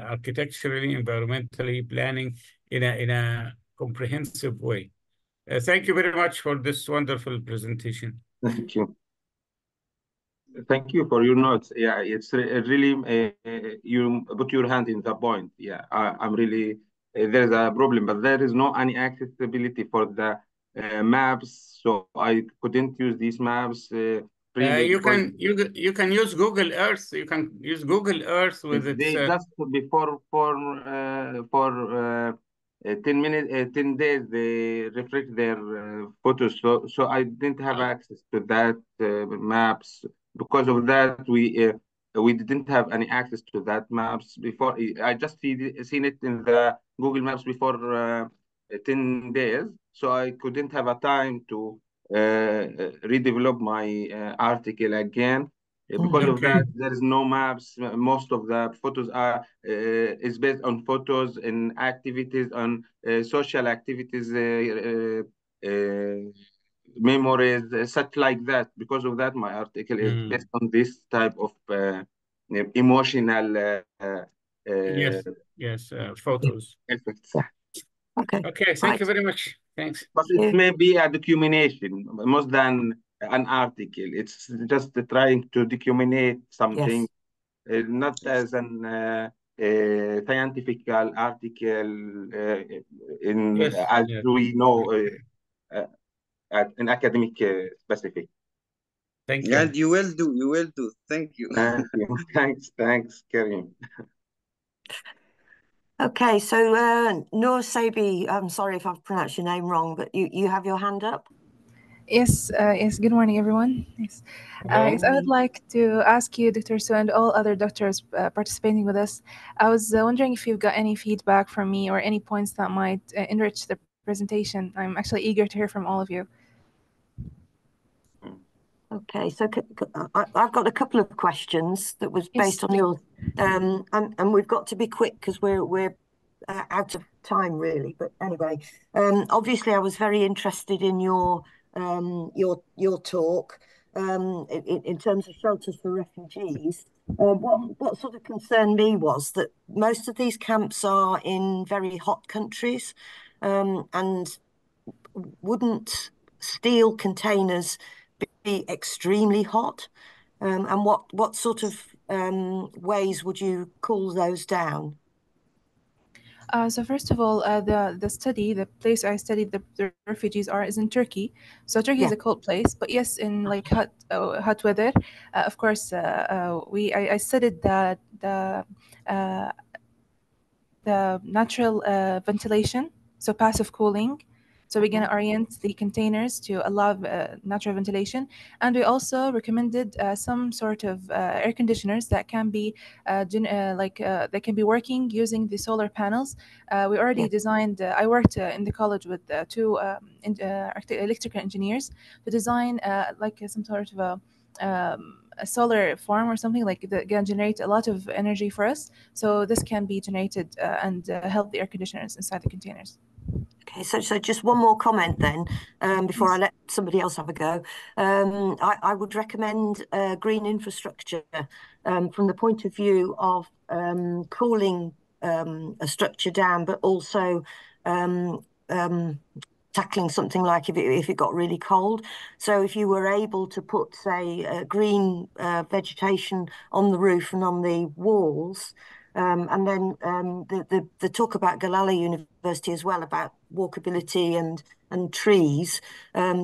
[SPEAKER 5] architecturally, environmentally, planning in a comprehensive way. Thank you very much for this wonderful presentation.
[SPEAKER 6] Thank you. Thank you for your notes. Yeah, it's really you put your hand in the point. Yeah, I'm really there's a problem, but there is no any accessibility for the maps, so I couldn't use these maps freely
[SPEAKER 5] You
[SPEAKER 6] because
[SPEAKER 5] can use Google Earth. You can use Google Earth with its.
[SPEAKER 6] they just before for 10 minutes, 10 days, they refresh their photos. So I didn't have access to that maps. Because of that, we didn't have any access to that maps before. I just seen it in the Google Maps before 10 days, so I couldn't have a time to redevelop my article again. Because of that, there is no maps. Most of the photos are is based on photos and activities on social activities, memories, such like that. Because of that, my article is based on this type of emotional
[SPEAKER 5] yes, photos.
[SPEAKER 6] effects.
[SPEAKER 1] Okay.
[SPEAKER 5] Okay, thank you very much. Thanks.
[SPEAKER 6] But it may be a documentation more than an article. It's just trying to document something, not as an scientific article as we know an academic specific.
[SPEAKER 5] Thank you.
[SPEAKER 8] And you will do. You will do. Thank you.
[SPEAKER 6] Thank you. Thanks, Karim.
[SPEAKER 1] Okay, so Noor Sabi, I'm sorry if I've pronounced your name wrong, but you have your hand up?
[SPEAKER 7] Yes, yes. Good morning, everyone. Yes. Yes, I would like to ask you, Dr. Su, and all other doctors participating with us. I was wondering if you've got any feedback from me or any points that might enrich the presentation. I'm actually eager to hear from all of you.
[SPEAKER 1] Okay, so I've got a couple of questions that was based on your, and we've got to be quick because we're out of time really. But anyway, obviously I was very interested in your talk in terms of shelters for refugees. What sort of concerned me was that most of these camps are in very hot countries, and wouldn't steel containers be extremely hot? And what sort of ways would you cool those down?
[SPEAKER 7] So first of all, the place I studied the refugees is in Turkey. So Turkey is a cold place, but yes, in like hot weather, of course, I studied the natural ventilation, so passive cooling. So we're going to orient the containers to allow natural ventilation. And we also recommended some sort of air conditioners that can be they can be working using the solar panels. We already designed, I worked in the college with two electrical engineers to design like some sort of a solar farm or something like that can generate a lot of energy for us. So this can be generated and help the air conditioners inside the containers.
[SPEAKER 1] Okay, so just one more comment then, before I let somebody else have a go. I would recommend green infrastructure from the point of view of cooling a structure down, but also tackling something like if it got really cold. So if you were able to put, say, green vegetation on the roof and on the walls, and then the talk about Alanya University as well about walkability and trees.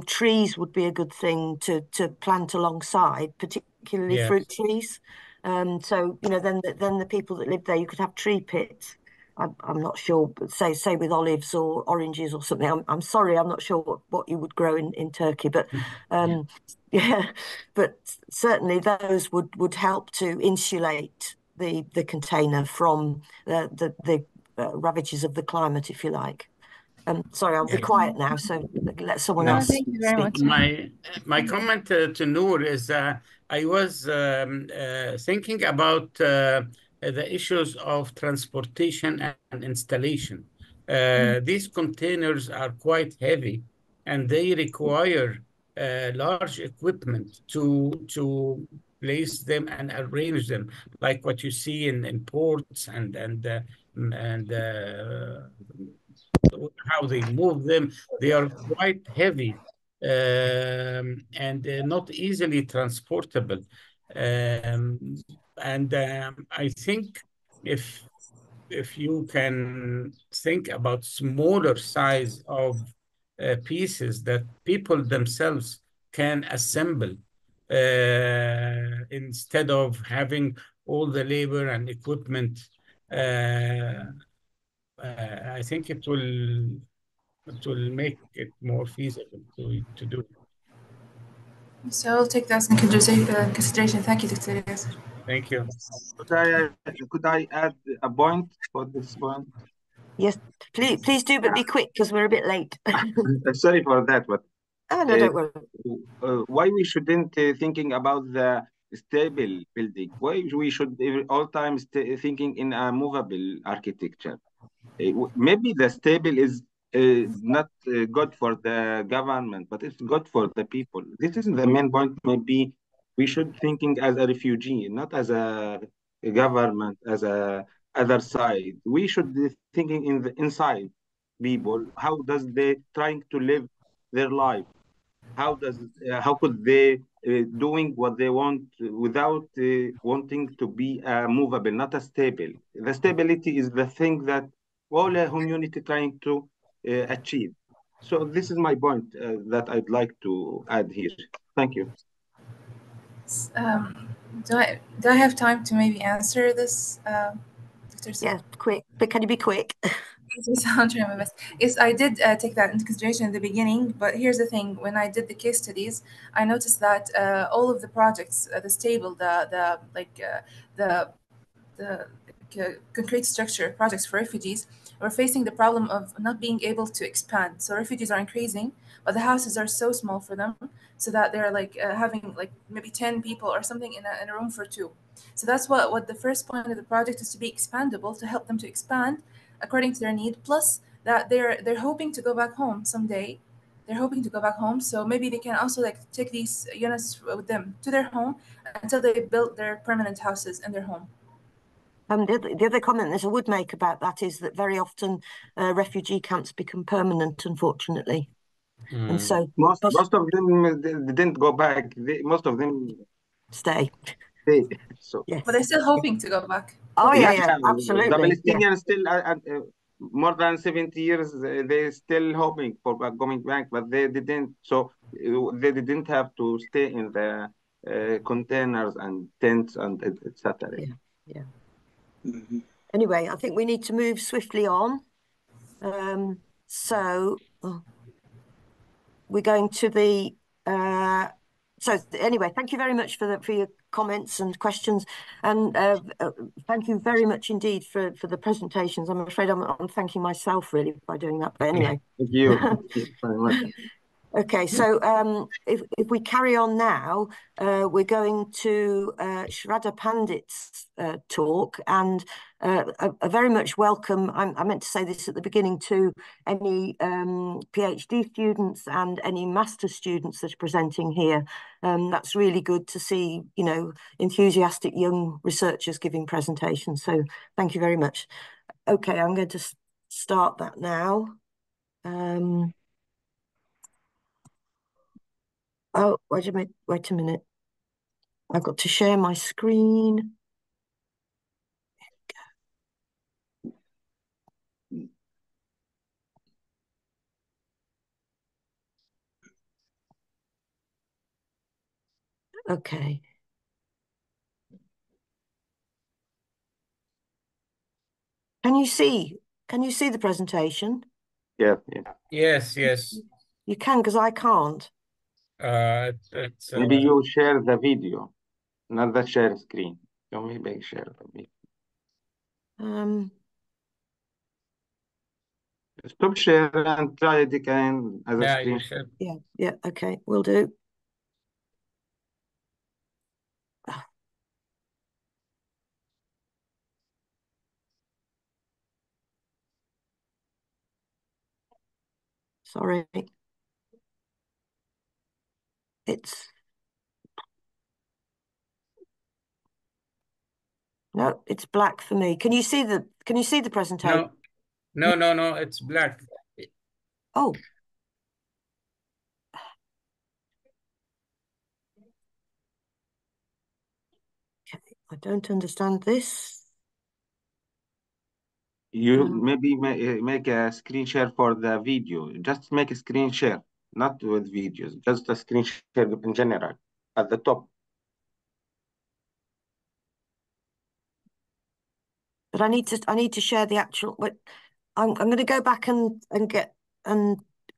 [SPEAKER 1] Trees would be a good thing to plant alongside, particularly fruit trees. So then the people that live there, you could have tree pits. I'm not sure, but say with olives or oranges or something. I'm sorry, I'm not sure what you would grow in Turkey, but yeah, but certainly those would help to insulate the container from the ravages of the climate, if you like. Sorry, I'll be quiet now, so let someone else
[SPEAKER 7] Thank you very
[SPEAKER 1] speak.
[SPEAKER 7] much.
[SPEAKER 5] My comment to Noor is I was thinking about the issues of transportation and installation. These containers are quite heavy and they require large equipment to place them and arrange them, like what you see in ports and how they move them. They are quite heavy and not easily transportable. I think if you can think about smaller size of pieces that people themselves can assemble instead of having all the labor and equipment, I think it will make it more feasible to do.
[SPEAKER 7] So I'll take that in consideration. Thank you, Dr. Yasser.
[SPEAKER 5] Thank you.
[SPEAKER 6] Could I add a point for this point?
[SPEAKER 1] Yes, please do, but be quick because we're a bit late.
[SPEAKER 6] Sorry for that, but
[SPEAKER 1] Oh no, don't worry.
[SPEAKER 6] why we shouldn't thinking about the stable building? Why we should all times thinking in a movable architecture? Maybe the stable is not good for the government, but it's good for the people. This is the main point. Maybe we should thinking as a refugee, not as a government, as a other side. We should be thinking in the inside people. How does they trying to live their life? How could they doing what they want without wanting to be movable, not a stable. The stability is the thing that all a community trying to achieve. So this is my point that I'd like to add here. Thank you.
[SPEAKER 7] Do I have time to maybe answer this, Dr. Sir?
[SPEAKER 1] Yeah, quick. But can you be quick?
[SPEAKER 7] I'll try my best. Yes, I did take that into consideration in the beginning, but here's the thing: when I did the case studies, I noticed that all of the projects, the stable, the concrete structure projects for refugees, were facing the problem of not being able to expand. So refugees are increasing, but the houses are so small for them, so that they're like having like maybe 10 people or something in a room for two. So that's what the first point of the project is, to be expandable, to help them to expand according to their need. Plus that they're hoping to go back home someday. They're hoping to go back home, so maybe they can also like take these units with them to their home until they build their permanent houses in their home.
[SPEAKER 1] The other comment that I would make about that is that very often refugee camps become permanent, unfortunately. And so
[SPEAKER 6] most of them didn't go back. Most of them
[SPEAKER 1] stay.
[SPEAKER 6] So
[SPEAKER 1] yes.
[SPEAKER 7] But they're still hoping to go back.
[SPEAKER 1] Oh yeah, absolutely.
[SPEAKER 6] The Palestinians still more than 70 years. They're still hoping for going back, but they didn't. So they didn't have to stay in the containers and tents and etc.
[SPEAKER 1] Yeah. Mm-hmm. Anyway, I think we need to move swiftly on. So we're going to the. So anyway, thank you very much for your comments and questions, and thank you very much indeed for the presentations. I'm afraid I'm thanking myself really by doing that, but anyway.
[SPEAKER 6] Thank you. Thank you very much.
[SPEAKER 1] Okay, so if we carry on now, we're going to Shraddha Pandit's talk, and a very much welcome, I meant to say this at the beginning, to any PhD students and any master students that are presenting here. That's really good to see, enthusiastic young researchers giving presentations. So thank you very much. Okay, I'm going to start that now. Oh, wait a minute. I've got to share my screen. Okay. Can you see the presentation?
[SPEAKER 6] Yeah.
[SPEAKER 4] Yes, yes.
[SPEAKER 1] You can, because I can't.
[SPEAKER 4] It's
[SPEAKER 6] Maybe you share the video, not the share screen. So maybe share the video. Stop share and try it again as a
[SPEAKER 4] yeah,
[SPEAKER 6] screen.
[SPEAKER 4] you should.
[SPEAKER 1] Yeah, okay, will do. Sorry. No, it's black for me. Can you see the presentation?
[SPEAKER 4] No, it's black.
[SPEAKER 1] Oh. Okay, I don't understand this.
[SPEAKER 6] You maybe make a screen share for the video. Just make a screen share, not with videos, just a screen share in general at the top.
[SPEAKER 1] But I need to share the actual. But I'm going to go back and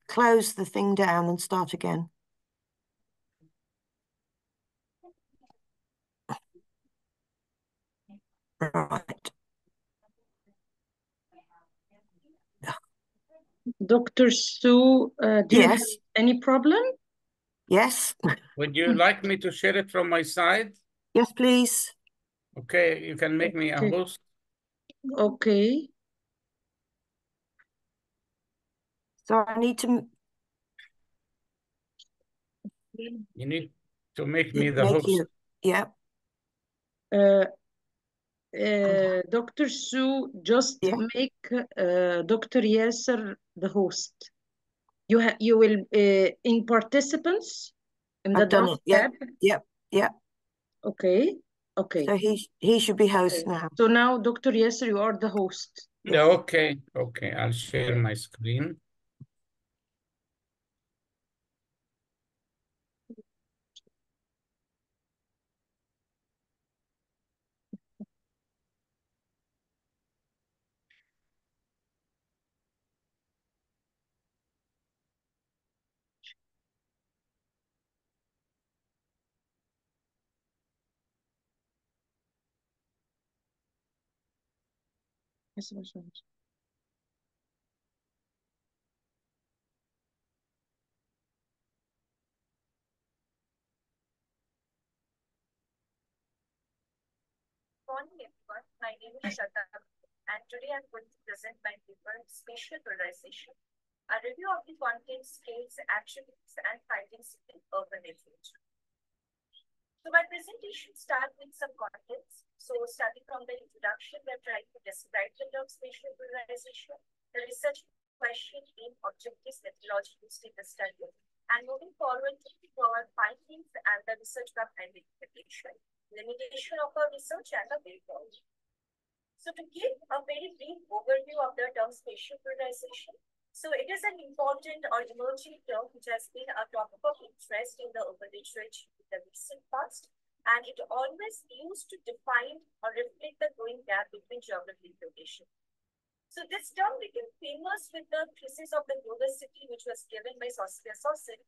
[SPEAKER 1] close the thing down and start again. Right.
[SPEAKER 9] Dr. Sue, do you have any problem?
[SPEAKER 1] Yes.
[SPEAKER 4] Would you like me to share it from my side?
[SPEAKER 1] Yes, please.
[SPEAKER 4] Okay, you can make me a host.
[SPEAKER 9] Okay.
[SPEAKER 1] So I need to.
[SPEAKER 4] You need to make me the host.
[SPEAKER 1] Yeah.
[SPEAKER 9] Dr. Sue, just make Dr. Yasser the host. You will in participants in the down tab.
[SPEAKER 1] Yep.
[SPEAKER 9] Okay.
[SPEAKER 1] So he should be host now.
[SPEAKER 9] So now, Dr. Yasser, you are the host.
[SPEAKER 4] Yeah, okay. I'll share my screen.
[SPEAKER 10] Morning everyone, my name is Shata and today I'm going to present my paper Spatial Polarization, a review of the content, scales, attributes and findings in urban literature. So my presentation starts with some contents. So starting from the introduction, we're trying to describe the term spatial polarization, the research question, aim, objectives, methodology used in the study, and moving forward to our findings and the research behind the implementation, limitation of our research and the way forward. So to give a very brief overview of the term spatial polarization, so it is an important or emerging term which has been a topic of interest in the urban literature in the recent past, and it always used to define or reflect the growing gap between geographic location. So this term became famous with the thesis of the global city, which was given by Soskia Sosik,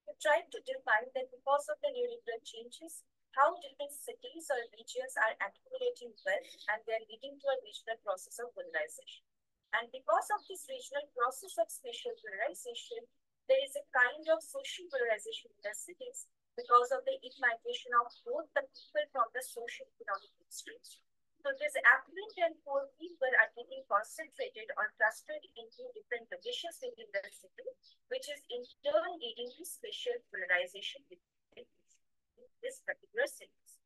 [SPEAKER 10] who tried to define that because of the neoliberal changes, how different cities or regions are accumulating wealth and they're leading to a regional process of polarization. And because of this regional process of spatial polarization, there is a kind of social polarization in the cities because of the in-migration of both the people from the social economic extremes. So this affluent and poor people are getting concentrated or clustered into different positions within the city, which is in turn leading to spatial polarization within this particular cities.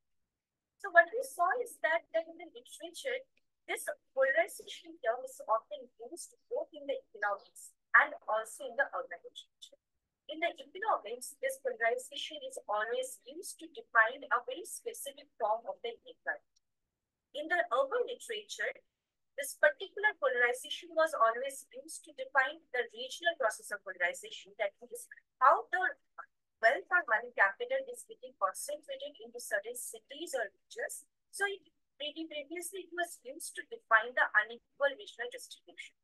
[SPEAKER 10] So what we saw is that in the literature, this polarization term is often used both in the economics and also in the urban literature. In the economics, this polarization is always used to define a very specific form of the inequality. In the urban literature, this particular polarization was always used to define the regional process of polarization, that is, how the wealth or money capital is getting concentrated into certain cities or regions. So previously it was used to define the unequal regional distribution.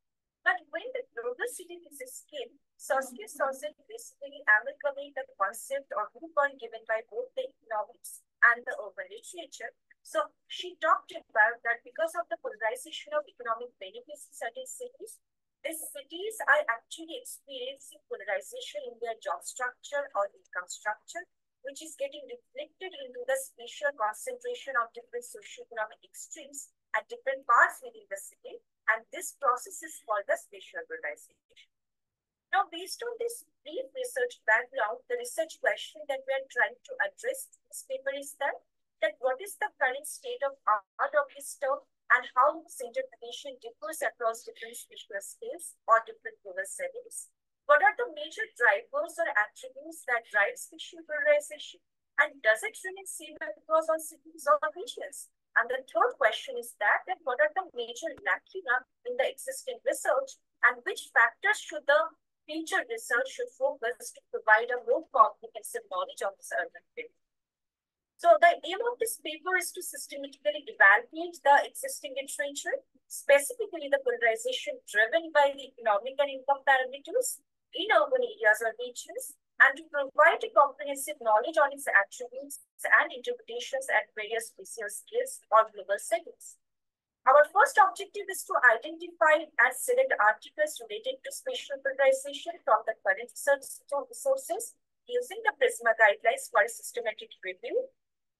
[SPEAKER 10] But when the global citizens came, Saskia Sauset basically amalgamated the concept or viewpoint given by both the economics and the urban literature. So she talked about that because of the polarization of economic benefits in certain cities, these cities are actually experiencing polarization in their job structure or income structure, which is getting reflected into the spatial concentration of different socioeconomic extremes at different parts within the city. And this process is called the spatial polarization. Now, based on this brief research background, the research question that we are trying to address in this paper is that what is the current state of art of this term and how this interpretation differs across different spatial scales or different global settings? What are the major drivers or attributes that drive spatial polarization? And does it remain same across all cities or regions? And the third question is that what are the major lacuna in the existing research and which factors should the future research should focus to provide a more comprehensive knowledge of this urban field? So the aim of this paper is to systematically evaluate the existing literature, specifically the polarization driven by the economic and income parameters in urban areas or regions, and to provide a comprehensive knowledge on its attributes and interpretations at various spatial scales or global settings. Our first objective is to identify and select articles related to spatial polarization from the current research sources using the PRISMA guidelines for a systematic review.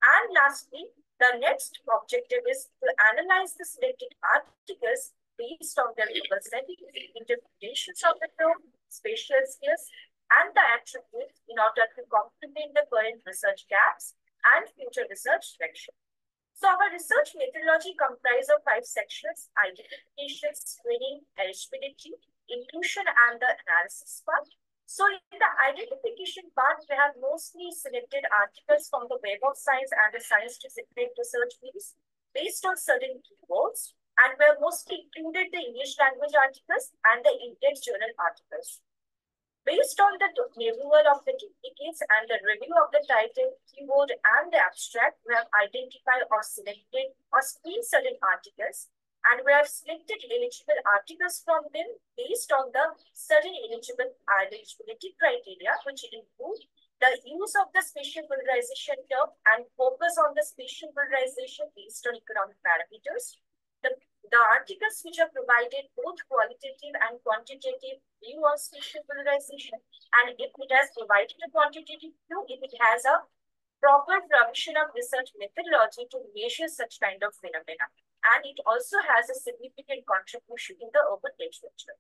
[SPEAKER 10] And lastly, the next objective is to analyze the selected articles based on their global settings, interpretations of the term, spatial scales, and the attributes in order to complement the current research gaps and future research direction. So our research methodology comprises of 5 sections: identification, screening, eligibility, inclusion, and the analysis part. So in the identification part, we have mostly selected articles from the Web of Science and the Science Discipline Research Fields based on certain keywords, and we have mostly included the English language articles and the in-text journal articles. Based on the renewal of the duplicates and the review of the title, keyword, and the abstract, we have identified or selected or screened certain articles, and we have selected eligible articles from them based on the certain eligibility criteria, which include the use of the spatial polarization term and focus on the spatial polarization based on economic parameters. The articles which are provided both qualitative and quantitative view of spatial polarization, and if it has provided a quantitative view, if it has a proper provision of research methodology to measure such kind of phenomena, and it also has a significant contribution in the urban literature.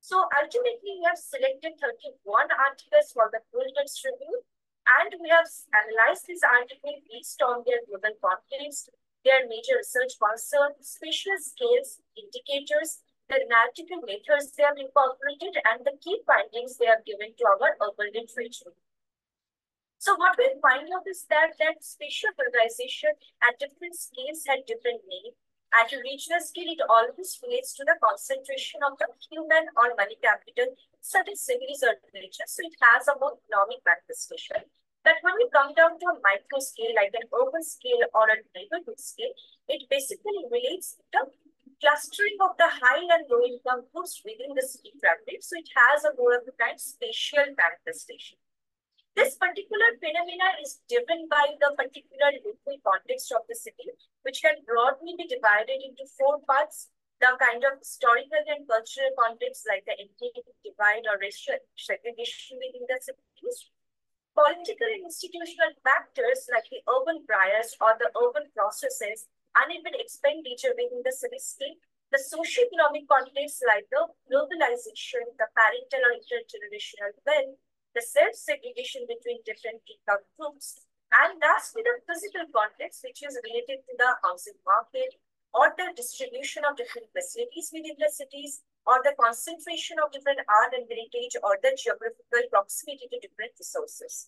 [SPEAKER 10] So ultimately, we have selected 31 articles for the full text review, and we have analyzed these articles based on their global context, their major research concerns, spatial scales, indicators, the analytical methods they have incorporated, and the key findings they have given to our urban literature. So what we find out is that spatial polarization at different scales had different meaning. At a regional scale, it always relates to the concentration of the human or money capital in certain cities or regions. So it has a more economic manifestation. But when we come down to a micro scale, like an urban scale or a neighborhood scale, it basically relates to the clustering of the high and low income groups within the city fabric. So it has a more of the kind of spatial manifestation. This particular phenomena is driven by the particular local context of the city, which can broadly be divided into 4 parts: the kind of historical and cultural context, like the ethnic divide or racial segregation within the cities; political and institutional factors like the urban bias or the urban processes, uneven expenditure within the city-state; the socio-economic context like the globalization, the parental or intergenerational wealth, the self-segregation between different income groups; and lastly, the physical context, which is related to the housing market or the distribution of different facilities within the cities, or the concentration of different art and heritage, or the geographical proximity to different resources.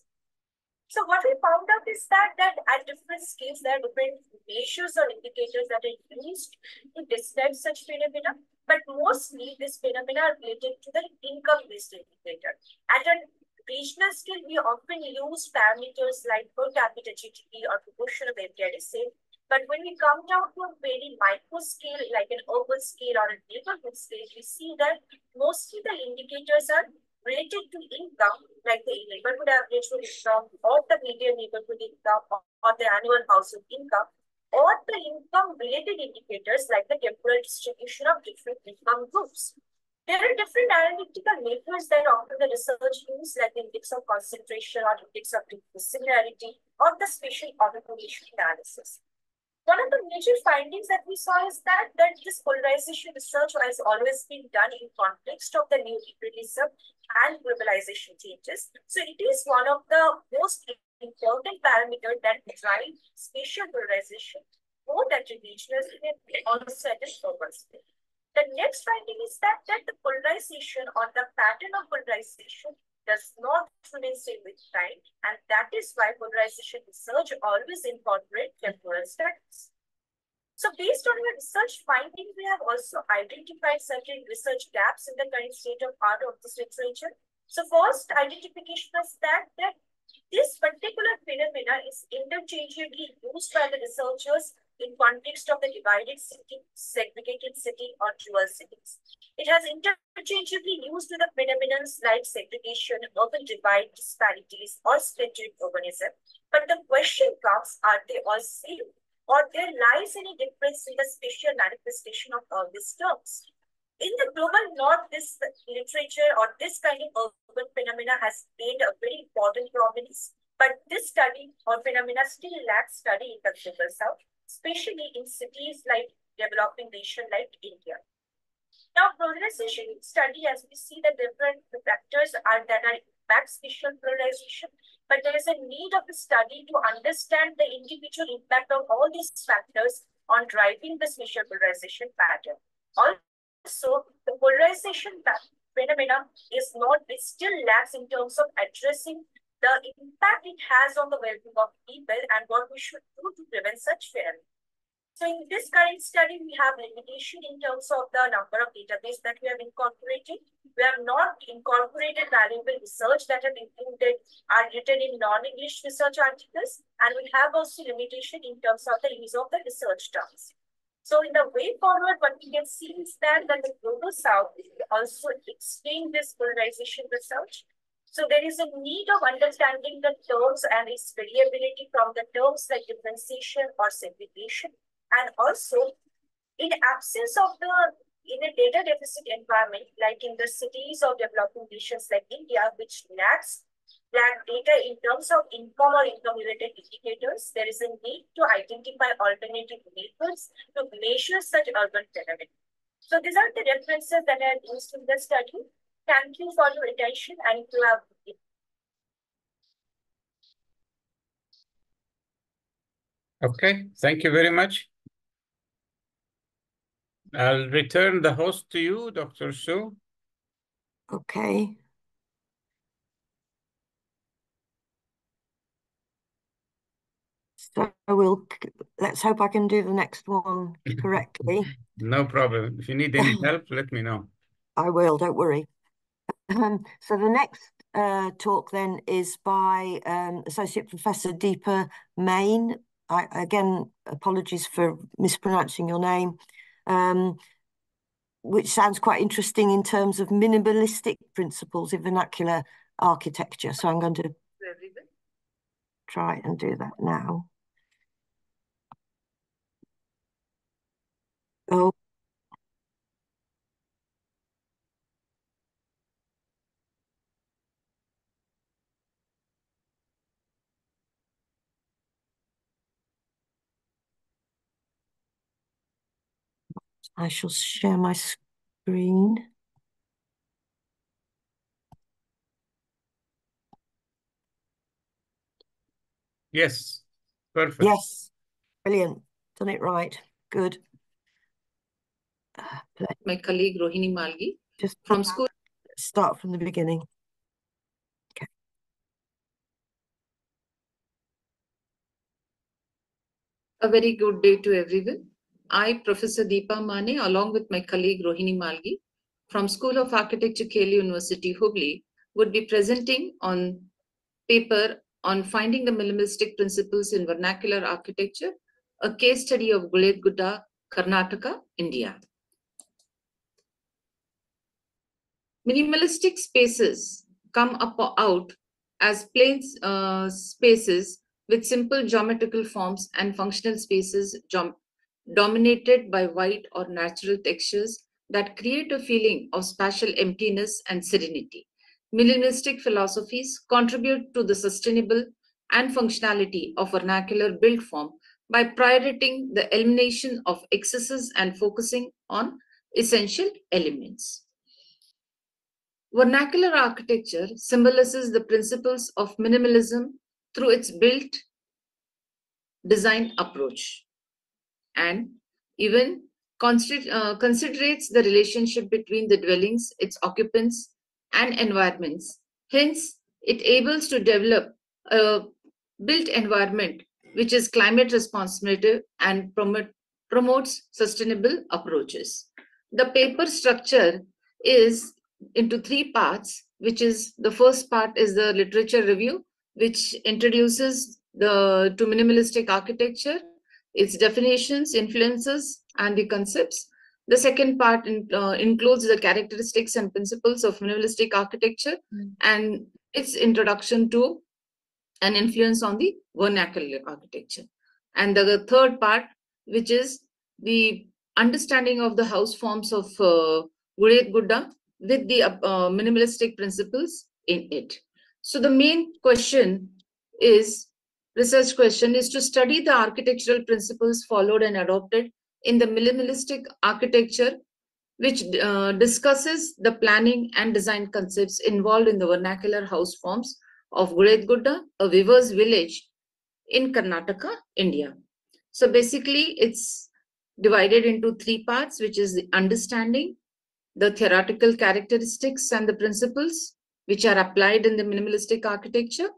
[SPEAKER 10] So what we found out is that at different scales, there are different measures or indicators that are used to describe such phenomena, but mostly this phenomena are related to the income-based indicator. At a regional scale, we often use parameters like per capita GDP or proportion of FDI sale. But when we come down to a very micro scale, like an urban scale or a neighborhood scale, we see that mostly the indicators are related to income, like the neighborhood average income, or the median neighborhood income, or the annual household income, or the income-related indicators like the temporal distribution of different income groups. There are different analytical methods that often the research use, like the index of concentration or index of similarity, or the spatial population analysis. One of the major findings that we saw is that this polarization research has always been done in context of the new liberalism and globalization changes. So it is one of the most important parameters that drive spatial polarization, both at a regional scale and also at a global scale. The next finding is that the polarization or the pattern of polarization does not remain same with time, and that is why polarization research always incorporates temporal studies. So based on our research findings, we have also identified certain research gaps in the current state of art of this literature. So first identification is that this particular phenomena is interchangeably used by the researchers in context of the divided city, segregated city, or dual cities. It has interchangeably used with the phenomena like segregation, urban divide, disparities, or splendid urbanism. But the question comes, are they all same? Or there lies any difference in the spatial manifestation of all these terms? In the global north, this literature or this kind of urban phenomena has gained a very important prominence, but this study or phenomena still lacks study in the global south, especially in cities like developing nation like India. Now, polarization study, as we see, the different factors are that are impact spatial polarization, but there is a need of a study to understand the individual impact of all these factors on driving the spatial polarization pattern. Also, the polarization phenomena is not, it still lacks in terms of addressing the impact it has on the well-being of people and what we should do to prevent such phenomena. So in this current study, we have limitation in terms of the number of databases that we have incorporated. We have not incorporated valuable research that have included are written in non-English research articles, and we have also limitation in terms of the use of the research terms. So in the way forward, what we can see is that the global south also explain this polarization research. So there is a need of understanding the terms and its variability from the terms like differentiation or segregation. And also, in absence of in a data deficit environment, like in the cities of developing nations like India, which lacks data in terms of income or income-related indicators, there is a need to identify alternative methods to measure such urban phenomena. So these are the references that I have used in the study. Thank you for your attention, and if you have
[SPEAKER 5] Okay, thank you very much. I'll return the host to you, Dr. Sue.
[SPEAKER 1] Okay. So let's hope I can do the next one correctly.
[SPEAKER 5] No problem. If you need any help, let me know.
[SPEAKER 1] I will, don't worry. So the next talk then is by Associate Professor Deepa Main. Again, apologies for mispronouncing your name, which sounds quite interesting in terms of minimalistic principles in vernacular architecture. So I'm going to try and do that now. Oh. I shall share my screen.
[SPEAKER 5] Yes, perfect.
[SPEAKER 1] Yes, brilliant. Done it right. Good.
[SPEAKER 11] My colleague Rohini Malgi
[SPEAKER 1] Just
[SPEAKER 11] from school.
[SPEAKER 1] start from the beginning. Okay.
[SPEAKER 11] A very good day to everyone. I, Professor Deepa Mane, along with my colleague Rohini Malgi from School of Architecture, TÜRKİYE University, Hubli, would be presenting on paper on finding the minimalistic principles in vernacular architecture, a case study of Gudda, Karnataka, India. Minimalistic spaces come out as plain spaces with simple geometrical forms and functional spaces dominated by white or natural textures that create a feeling of spatial emptiness and serenity. Minimalistic philosophies contribute to the sustainable and functionality of vernacular built form by prioritizing the elimination of excesses and focusing on essential elements. Vernacular architecture symbolizes the principles of minimalism through its built design approach and even considerates the relationship between the dwellings, its occupants, and environments. Hence, it enables to develop a built environment which is climate responsive and promotes sustainable approaches. The paper structure is into three parts, which is the first part is the literature review, which introduces to minimalistic architecture, its definitions, influences, and the concepts. The second part includes the characteristics and principles of minimalistic architecture and its introduction to an influence on the vernacular architecture. And the third part, which is the understanding of the house forms of Gudda with the minimalistic principles in it. So the main question is, research question is to study the architectural principles followed and adopted in the minimalistic architecture, which discusses the planning and design concepts involved in the vernacular house forms of Gudda, a weaver's village in Karnataka, India. So basically, it's divided into three parts, which is the understanding, the theoretical characteristics and the principles which are applied in the minimalistic architecture,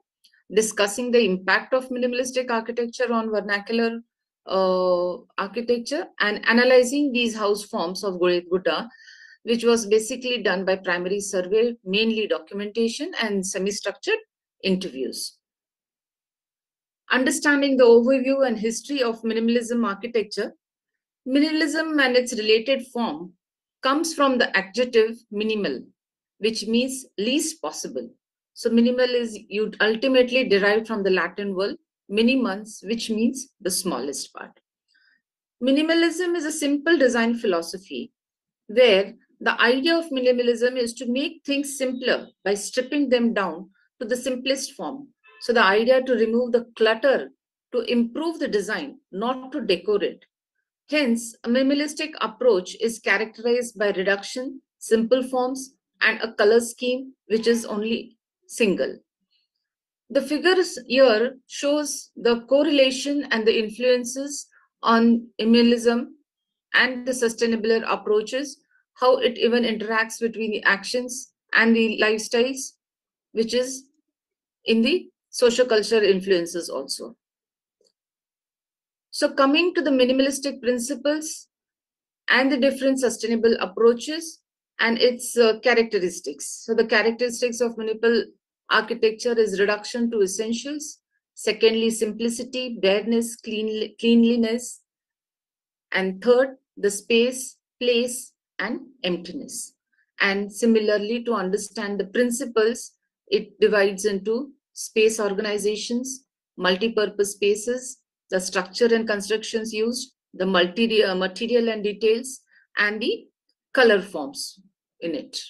[SPEAKER 11] discussing the impact of minimalistic architecture on vernacular architecture, and analyzing these house forms of Gudda, which was basically done by primary survey, mainly documentation and semi-structured interviews. Understanding the overview and history of minimalism architecture. Minimalism and its related form comes from the adjective minimal, which means least possible. So minimal is ultimately derived from the Latin word minimans, which means the smallest part. Minimalism is a simple design philosophy where the idea of minimalism is to make things simpler by stripping them down to the simplest form. So the idea to remove the clutter to improve the design, not to decorate it. Hence, a minimalistic approach is characterized by reduction, simple forms, and a color scheme which is only single. The figures here shows the correlation and the influences on minimalism and the sustainable approaches, how it even interacts between the actions and the lifestyles, which is in the socio-cultural influences also. So coming to the minimalistic principles and the different sustainable approaches and its characteristics. So the characteristics of minimal architecture is reduction to essentials. Secondly, simplicity, bareness, cleanliness. And third, the space, place, and emptiness. And similarly, to understand the principles, it divides into space organizations, multi-purpose spaces, the structure and constructions used, the material and details, and the color forms in it.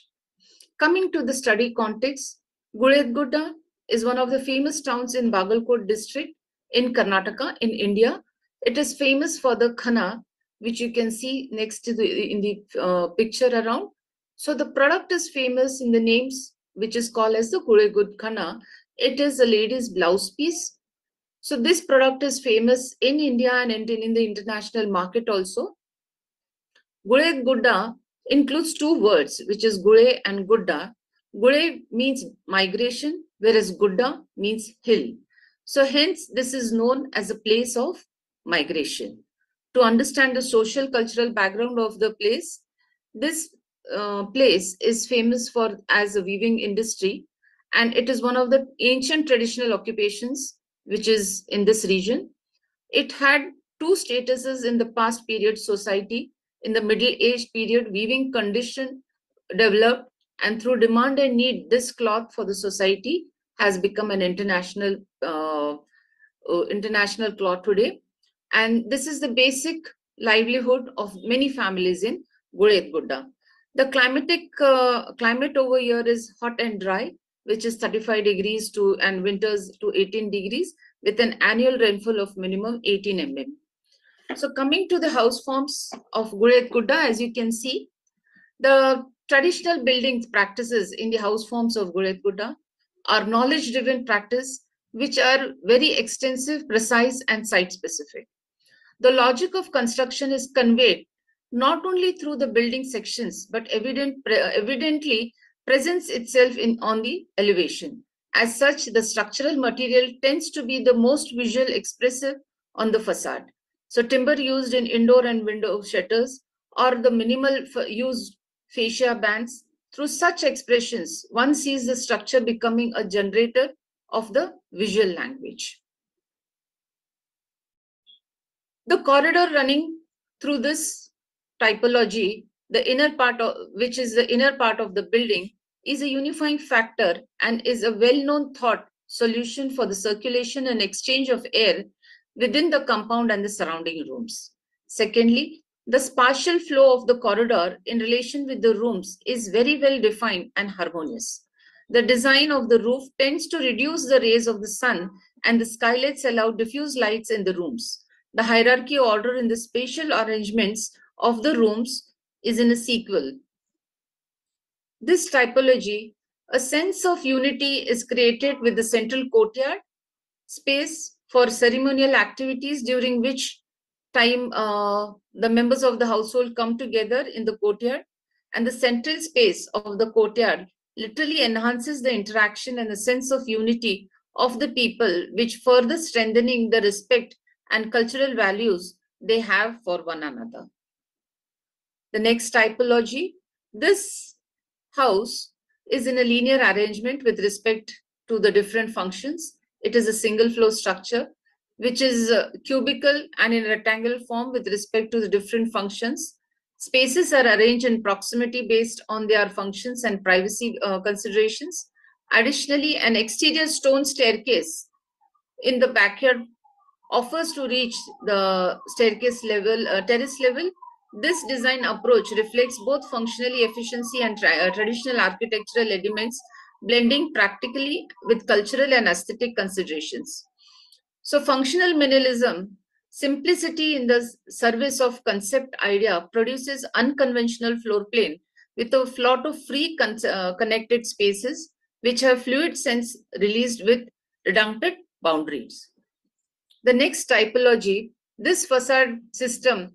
[SPEAKER 11] Coming to the study context, Gudda is one of the famous towns in Bagalkot district in Karnataka in India. It is famous for the khana, which you can see next to in the picture around. So the product is famous in the names, which is called as the Gud khana. It is a lady's blouse piece. So this product is famous in India and in the international market also. Gule Gudda includes two words, which is Gule and Gudda. Gule means migration, whereas Gudda means hill. So hence, this is known as a place of migration. To understand the social cultural background of the place, this place is famous for as a weaving industry, and it is one of the ancient traditional occupations which is in this region. It had two statuses in the past period society. In the Middle Age period, weaving condition developed, and through demand and need, this cloth for the society has become an international cloth today. And this is the basic livelihood of many families in Gule Gudda. The climate over here is hot and dry, which is 35 degrees and winters to 18 degrees, with an annual rainfall of minimum 18 mm. So coming to the house forms of Gule Gudda, as you can see, the traditional building practices in the house forms of Gule Gudda are knowledge-driven practice, which are very extensive, precise, and site-specific. The logic of construction is conveyed not only through the building sections, but evidently presents itself on the elevation. As such, the structural material tends to be the most visual expressive on the facade. So timber used in indoor and window shutters, or the minimal used fascia bands, through such expressions, one sees the structure becoming a generator of the visual language. The corridor running through this typology, the inner part of which is the inner part of the building, is a unifying factor and is a well-known thought solution for the circulation and exchange of air within the compound and the surrounding rooms. Secondly, the spatial flow of the corridor in relation with the rooms is very well defined and harmonious. The design of the roof tends to reduce the rays of the sun, and the skylights allow diffuse lights in the rooms. The hierarchy order in the spatial arrangements of the rooms is in a sequel. This typology, a sense of unity is created with the central courtyard space for ceremonial activities, during which time the members of the household come together in the courtyard, and the central space of the courtyard literally enhances the interaction and the sense of unity of the people, which further strengthening the respect and cultural values they have for one another. The next typology, this house is in a linear arrangement with respect to the different functions. It is a single floor structure, which is cubical and in rectangular form with respect to the different functions. Spaces are arranged in proximity based on their functions and privacy considerations. Additionally, an exterior stone staircase in the backyard offers to reach the staircase level, terrace level. This design approach reflects both functionally efficiency and traditional architectural elements, blending practically with cultural and aesthetic considerations. So functional minimalism, simplicity in the service of concept idea, produces unconventional floor plane with a lot of free connected spaces which have fluid sense released with redundant boundaries. The next typology, this facade system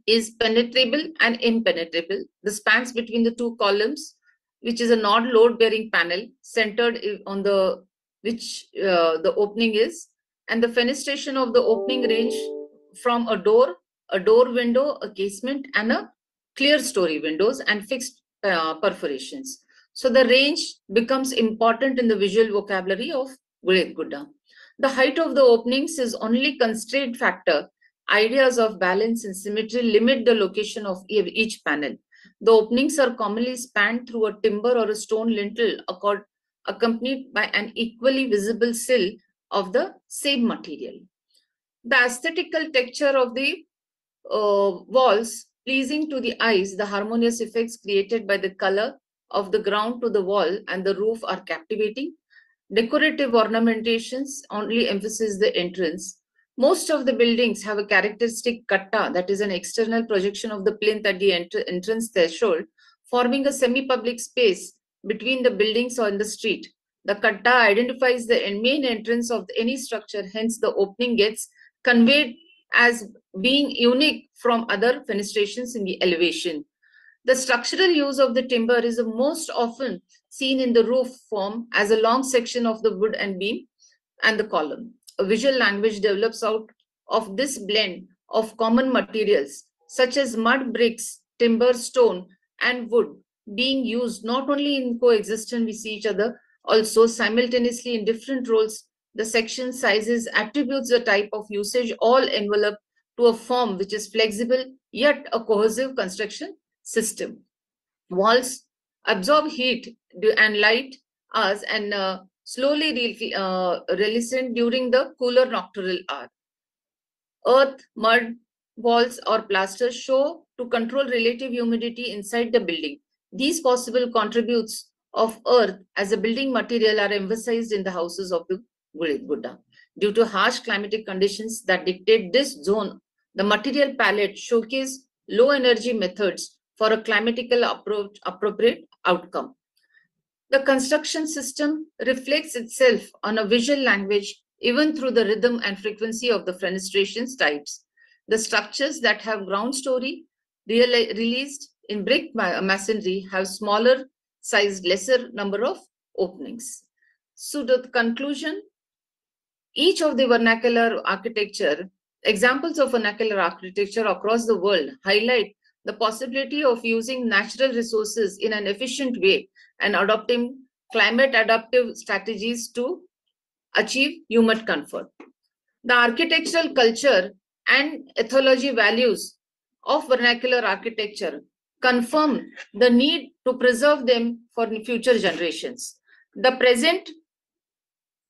[SPEAKER 11] is penetrable and impenetrable. The spans between the two columns, which is a non-load bearing panel centered on the which the opening is, and the fenestration of the opening range from a door window, a casement, and a clear story windows and fixed perforations. So the range becomes important in the visual vocabulary of Gule Gudda. The height of the openings is only constraint factor. Ideas of balance and symmetry limit the location of each panel. The openings are commonly spanned through a timber or a stone lintel accompanied by an equally visible sill of the same material. The aesthetical texture of the walls pleasing to the eyes, the harmonious effects created by the color of the ground to the wall and the roof are captivating. Decorative ornamentations only emphasize the entrance. Most of the buildings have a characteristic katta, that is an external projection of the plinth at the entrance threshold, forming a semi-public space between the buildings or in the street. The katta identifies the main entrance of any structure, hence the opening gets conveyed as being unique from other fenestrations in the elevation. The structural use of the timber is most often seen in the roof form as a long section of the wood and beam and the column. A visual language develops out of this blend of common materials such as mud, bricks, timber, stone, and wood being used not only in coexistence with each other, also simultaneously in different roles. The section sizes attributes the type of usage all envelop to a form which is flexible yet a cohesive construction system. Walls absorb heat and light hours and slowly release during the cooler nocturnal hour. Earth, mud, walls, or plaster show to control relative humidity inside the building. These possible contributes of earth as a building material are emphasized in the houses of the Buddha. Due to harsh climatic conditions that dictate this zone, the material palette showcases low energy methods for a climatical appropriate outcome. The construction system reflects itself on a visual language even through the rhythm and frequency of the fenestration types. The structures that have ground story released in brick masonry have smaller sized, lesser number of openings. So the conclusion, each of the vernacular architecture, examples of vernacular architecture across the world highlight the possibility of using natural resources in an efficient way and adopting climate adaptive strategies to achieve human comfort. The architectural culture and ethology values of vernacular architecture confirm the need to preserve them for future generations. The present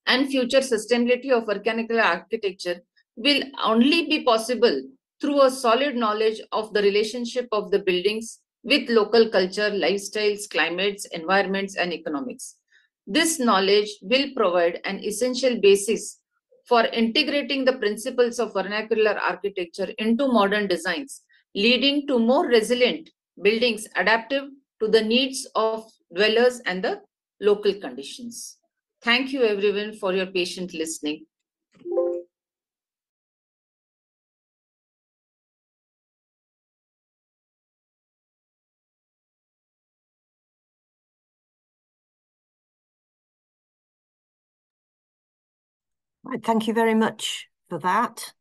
[SPEAKER 11] and future sustainability of vernacular architecture will only be possible through a solid knowledge of the relationship of the buildings with local culture, lifestyles, climates, environments, and economics. This knowledge will provide an essential basis for integrating the principles of vernacular architecture into modern designs, leading to more resilient buildings adaptive to the needs of dwellers and the local conditions. Thank you everyone for your patient listening.
[SPEAKER 1] Right, thank you very much for that.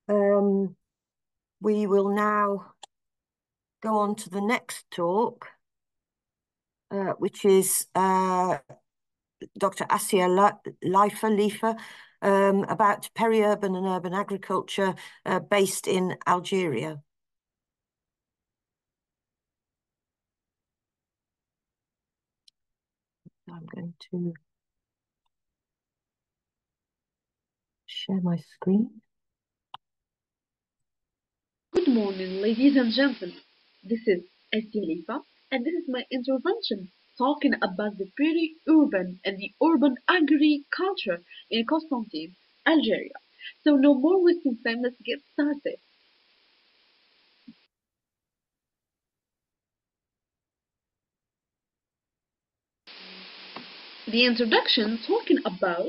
[SPEAKER 1] We will now go on to the next talk, which is Dr. Assia Lifa, about peri-urban and urban agriculture based in Algeria. I'm going to share my screen.
[SPEAKER 12] Good morning, ladies and gentlemen. This is Assia Lifa, and this is my intervention talking about the peri-urban and the urban agriculture in Constantine, Algeria. So no more wasting time, let's get started. The introduction talking about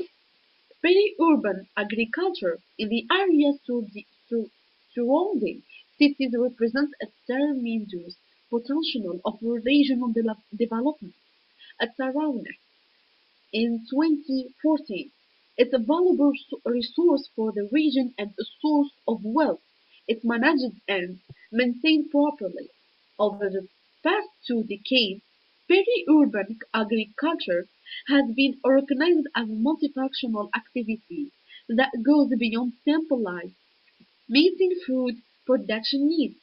[SPEAKER 12] peri-urban agriculture in the areas surrounding cities represents a tremendous potential of regional development. At Sarawak in 2014, it's a valuable resource for the region and a source of wealth. It's managed and maintained properly. Over the past 2 decades, peri-urban agriculture has been organized as a multifunctional activity that goes beyond simple life, meeting food production needs.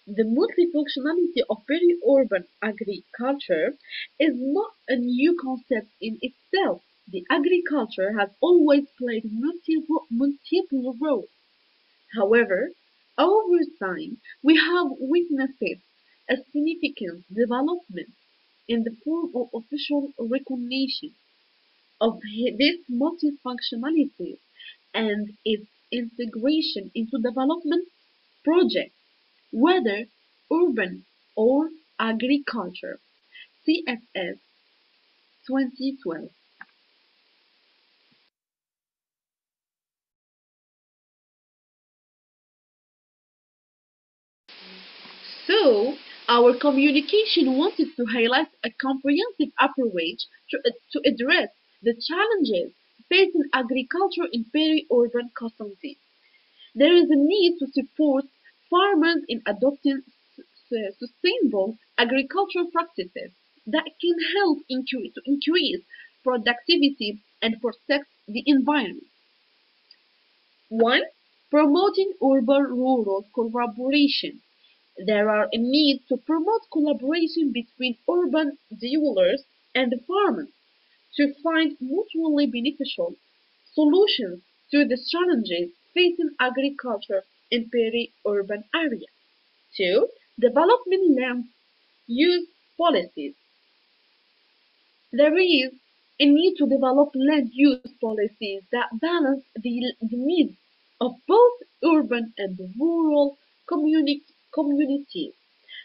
[SPEAKER 12] The multifunctionality of peri-urban agriculture is not a new concept in itself. The agriculture has always played multiple roles. However, over time, we have witnessed a significant development in the form of official recognition of this multifunctionality and its integration into development projects, whether urban or agriculture. CSS 2012. So, our communication wanted to highlight a comprehensive approach to address the challenges facing agriculture in peri-urban Constantine. There is a need to support farmers in adopting sustainable agricultural practices that can help to increase productivity and protect the environment. 1. Promoting urban-rural collaboration. There are a need to promote collaboration between urban dwellers and farmers to find mutually beneficial solutions to the challenges facing agriculture in peri-urban areas. 2. Development land use policies. There is a need to develop land use policies that balance the needs of both urban and rural communities.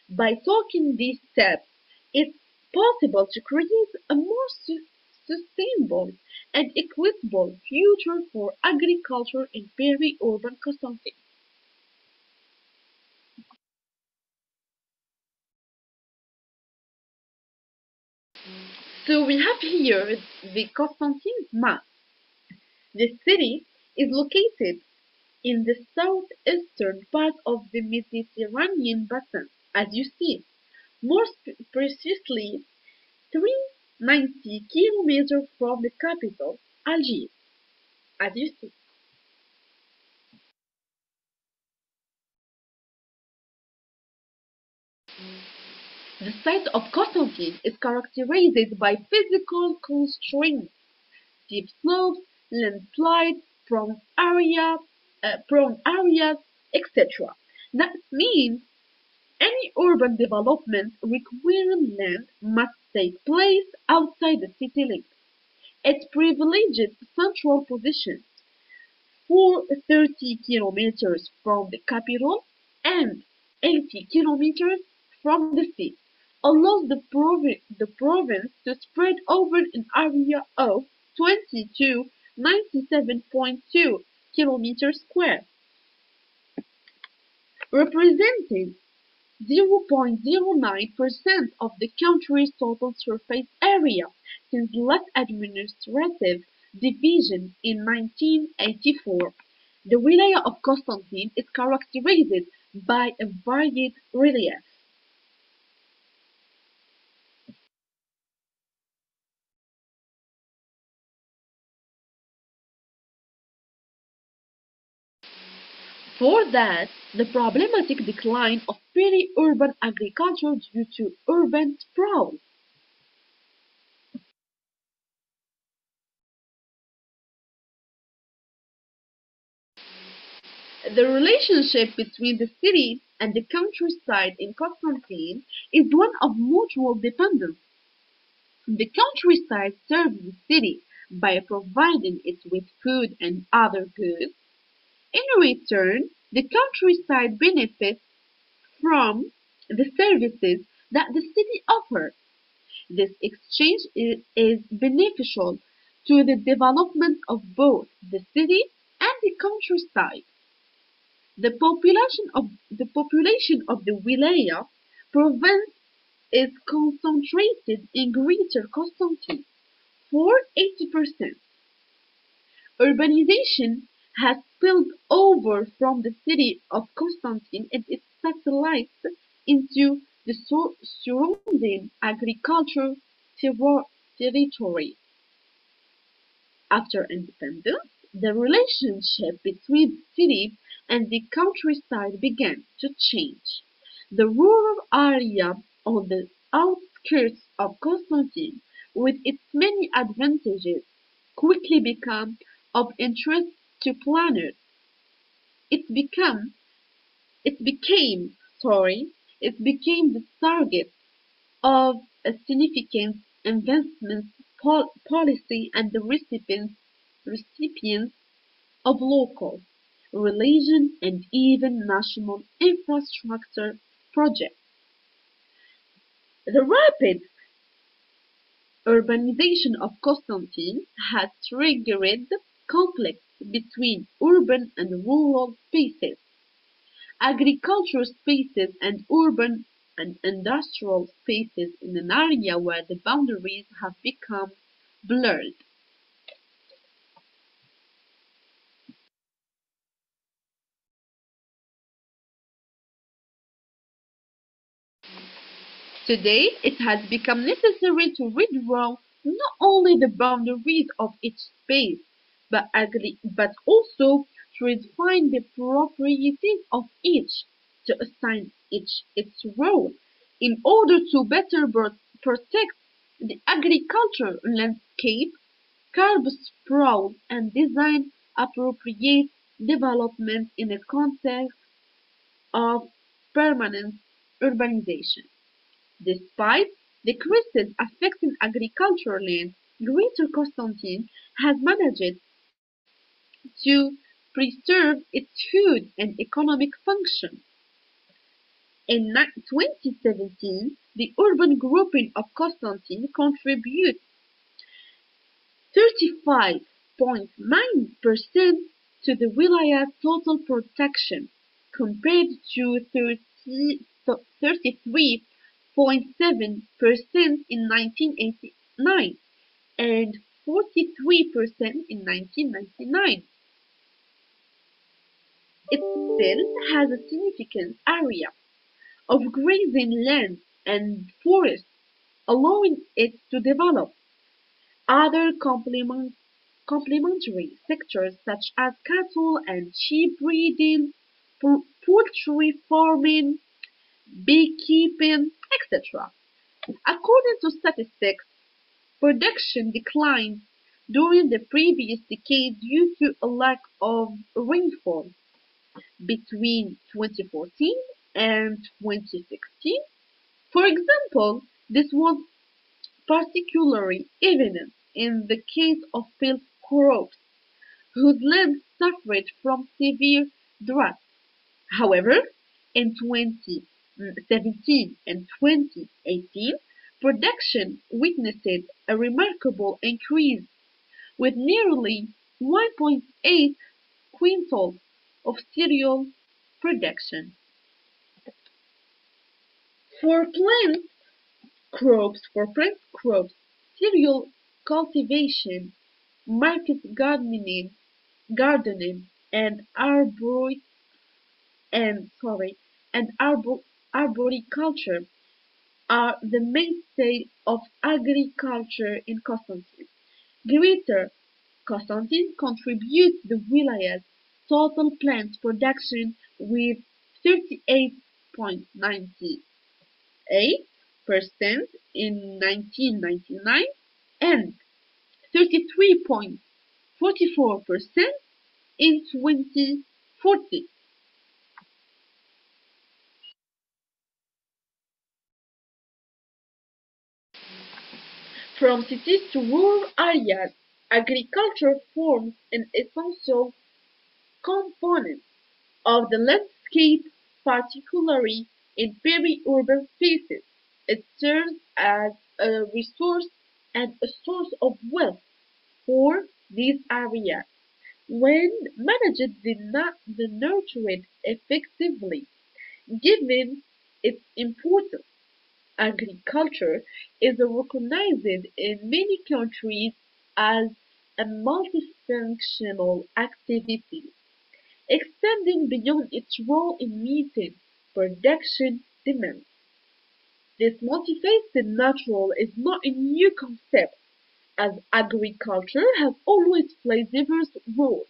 [SPEAKER 12] By taking these steps, it's possible to create a more sustainable and equitable future for agriculture in peri-urban Constantine. So we have here the Constantine map. The city is located in the southeastern part of the Mediterranean basin, as you see, more precisely 390 kilometers from the capital, Algiers, as you see. The site of Constantine is characterized by physical constraints, steep slopes, landslides, prone areas, etc. That means any urban development requiring land must take place outside the city limits. Its privileged central position, 430 kilometers from the capital and 80 kilometers from the sea, allows the province to spread over an area of 20 to 97.2 kilometers square, representing 0.09% of the country's total surface area since the last administrative division in 1984. The wilaya of Constantine is characterized by a varied relief. For that, the problematic decline of peri-urban agriculture due to urban sprawl. The relationship between the city and the countryside in Constantine is one of mutual dependence. The countryside serves the city by providing it with food and other goods. In return, the countryside benefits from the services that the city offers. This exchange is beneficial to the development of both the city and the countryside. The population of the wilaya province is concentrated in Greater Constantine for 80%. Urbanization has spilled over from the city of Constantine and its satellites into the surrounding agricultural territory. After independence, the relationship between the city and the countryside began to change. The rural area on the outskirts of Constantine, with its many advantages, quickly became of interest to planners. It became, it became the target of a significant investment policy and the recipients of local, religion, and even national infrastructure projects. The rapid urbanization of Constantine has triggered conflicts between urban and rural spaces. agricultural spaces and urban and industrial spaces in an area where the boundaries have become blurred. Today, it has become necessary to redraw not only the boundaries of each space, but also to redefine the properties of each, to assign each its role, in order to better protect the agricultural landscape, curb sprawl, and design appropriate development in a context of permanent urbanization. Despite decreases affecting agricultural land, Greater Constantine has managed to preserve its food and economic function. In 2017, the urban grouping of Constantine contributes 35.9% to the wilayah's total production, compared to 33.7% in 1989 and 43% in 1999. It still has a significant area of grazing land and forests, allowing it to develop other complementary sectors such as cattle and sheep breeding, poultry farming, beekeeping, etc. According to statistics, production declined during the previous decade due to a lack of rainfall. Between 2014 and 2016, for example, this was particularly evident in the case of field crops, whose land suffered from severe drought. However, in 2017 and 2018, production witnessed a remarkable increase, with nearly 1.8 quintals of cereal production. For plant crops, cereal cultivation, market gardening, and arboriculture are the mainstay of agriculture in Constantine. Greater Constantine contributes the wilayah's total plant production with 38.98% in 1999 and 33.44% in 2040. From cities to rural areas, agriculture forms an essential component of the landscape, particularly in peri-urban spaces. It serves as a resource and a source of wealth for these areas. When managed the nurtured effectively, given its importance, agriculture is recognized in many countries as a multifunctional activity, extending beyond its role in meeting production demands. This multifaceted natural is not a new concept, as agriculture has always played diverse roles.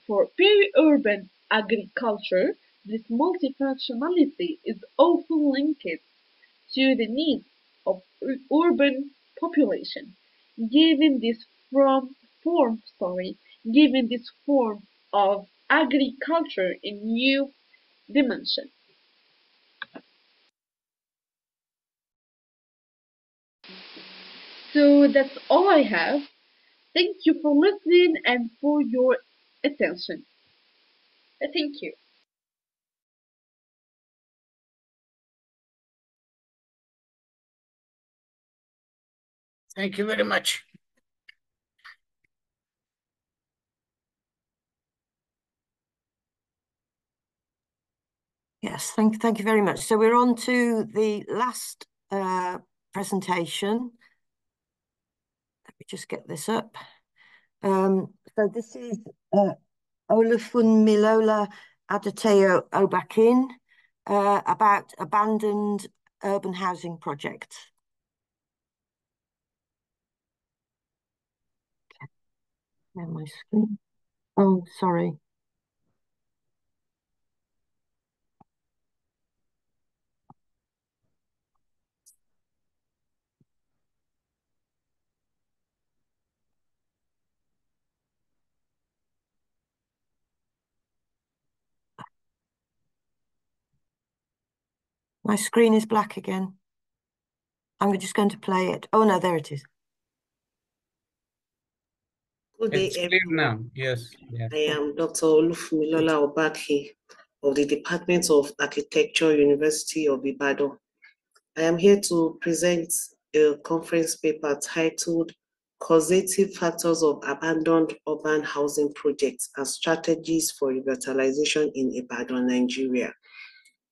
[SPEAKER 12] For peri-urban agriculture, this multifunctionality is often linked to the needs of urban population, giving this giving this form of agriculture a new dimension. So that's all I have. Thank you for listening and for your attention. Thank you.
[SPEAKER 5] Thank you very much.
[SPEAKER 1] Yes, thank you very much. So we're on to the last presentation. Let me just get this up. So this is Olufunmilola Adeteyo Obakin about abandoned urban housing projects. Okay. My screen. Oh, sorry. My screen is black again. I'm just going to play it. Oh, no, there it is.
[SPEAKER 13] Good day,
[SPEAKER 4] It's clear
[SPEAKER 13] everyone.
[SPEAKER 4] now. Yes. Yeah.
[SPEAKER 13] I am Dr. Olufunmilola Obaki of the Department of Architecture, University of Ibadan. I am here to present a conference paper titled Causative Factors of Abandoned Urban Housing Projects and Strategies for Revitalization in Ibadan, Nigeria.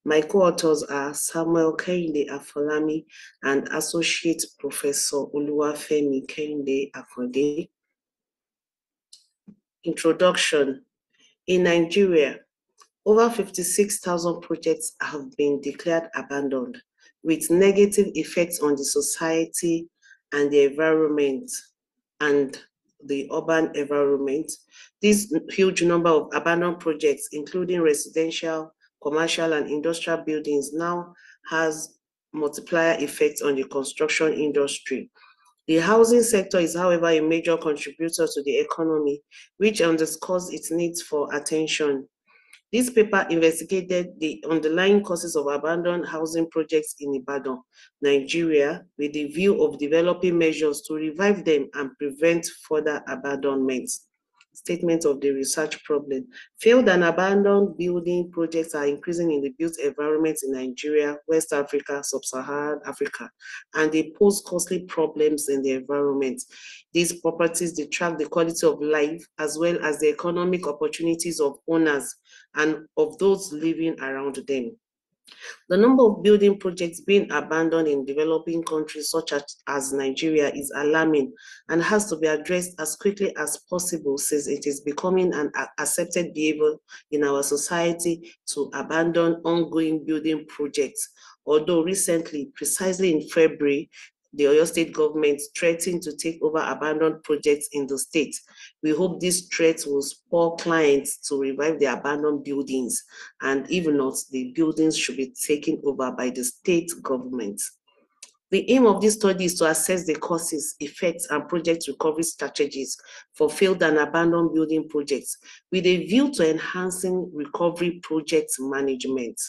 [SPEAKER 13] My co-authors are Samuel Kehinde Afolami and Associate Professor Oluwafemi Kehinde Afonde. Introduction. In Nigeria, over 56,000 projects have been declared abandoned, with negative effects on the society and the environment and the urban environment. This huge number of abandoned projects, including residential, commercial, and industrial buildings, now has multiplier effects on the construction industry. The housing sector is, however, a major contributor to the economy, which underscores its needs for attention. This paper investigated the underlying causes of abandoned housing projects in Ibadan, Nigeria, with the view of developing measures to revive them and prevent further abandonment. Statement of the research problem. Failed and abandoned building projects are increasing in the built environment in Nigeria, West Africa, Sub-Saharan Africa, and they pose costly problems in the environment. These properties detract the quality of life as well as the economic opportunities of owners and of those living around them. The number of building projects being abandoned in developing countries such as Nigeria is alarming and has to be addressed as quickly as possible, since it is becoming an accepted behavior in our society to abandon ongoing building projects. Although recently, precisely in February, the Oyo State government threatened to take over abandoned projects in the state. We hope this threat will spur clients to revive the abandoned buildings, and if not, the buildings should be taken over by the state government. The aim of this study is to assess the causes, effects, and project recovery strategies for failed and abandoned building projects with a view to enhancing recovery project management.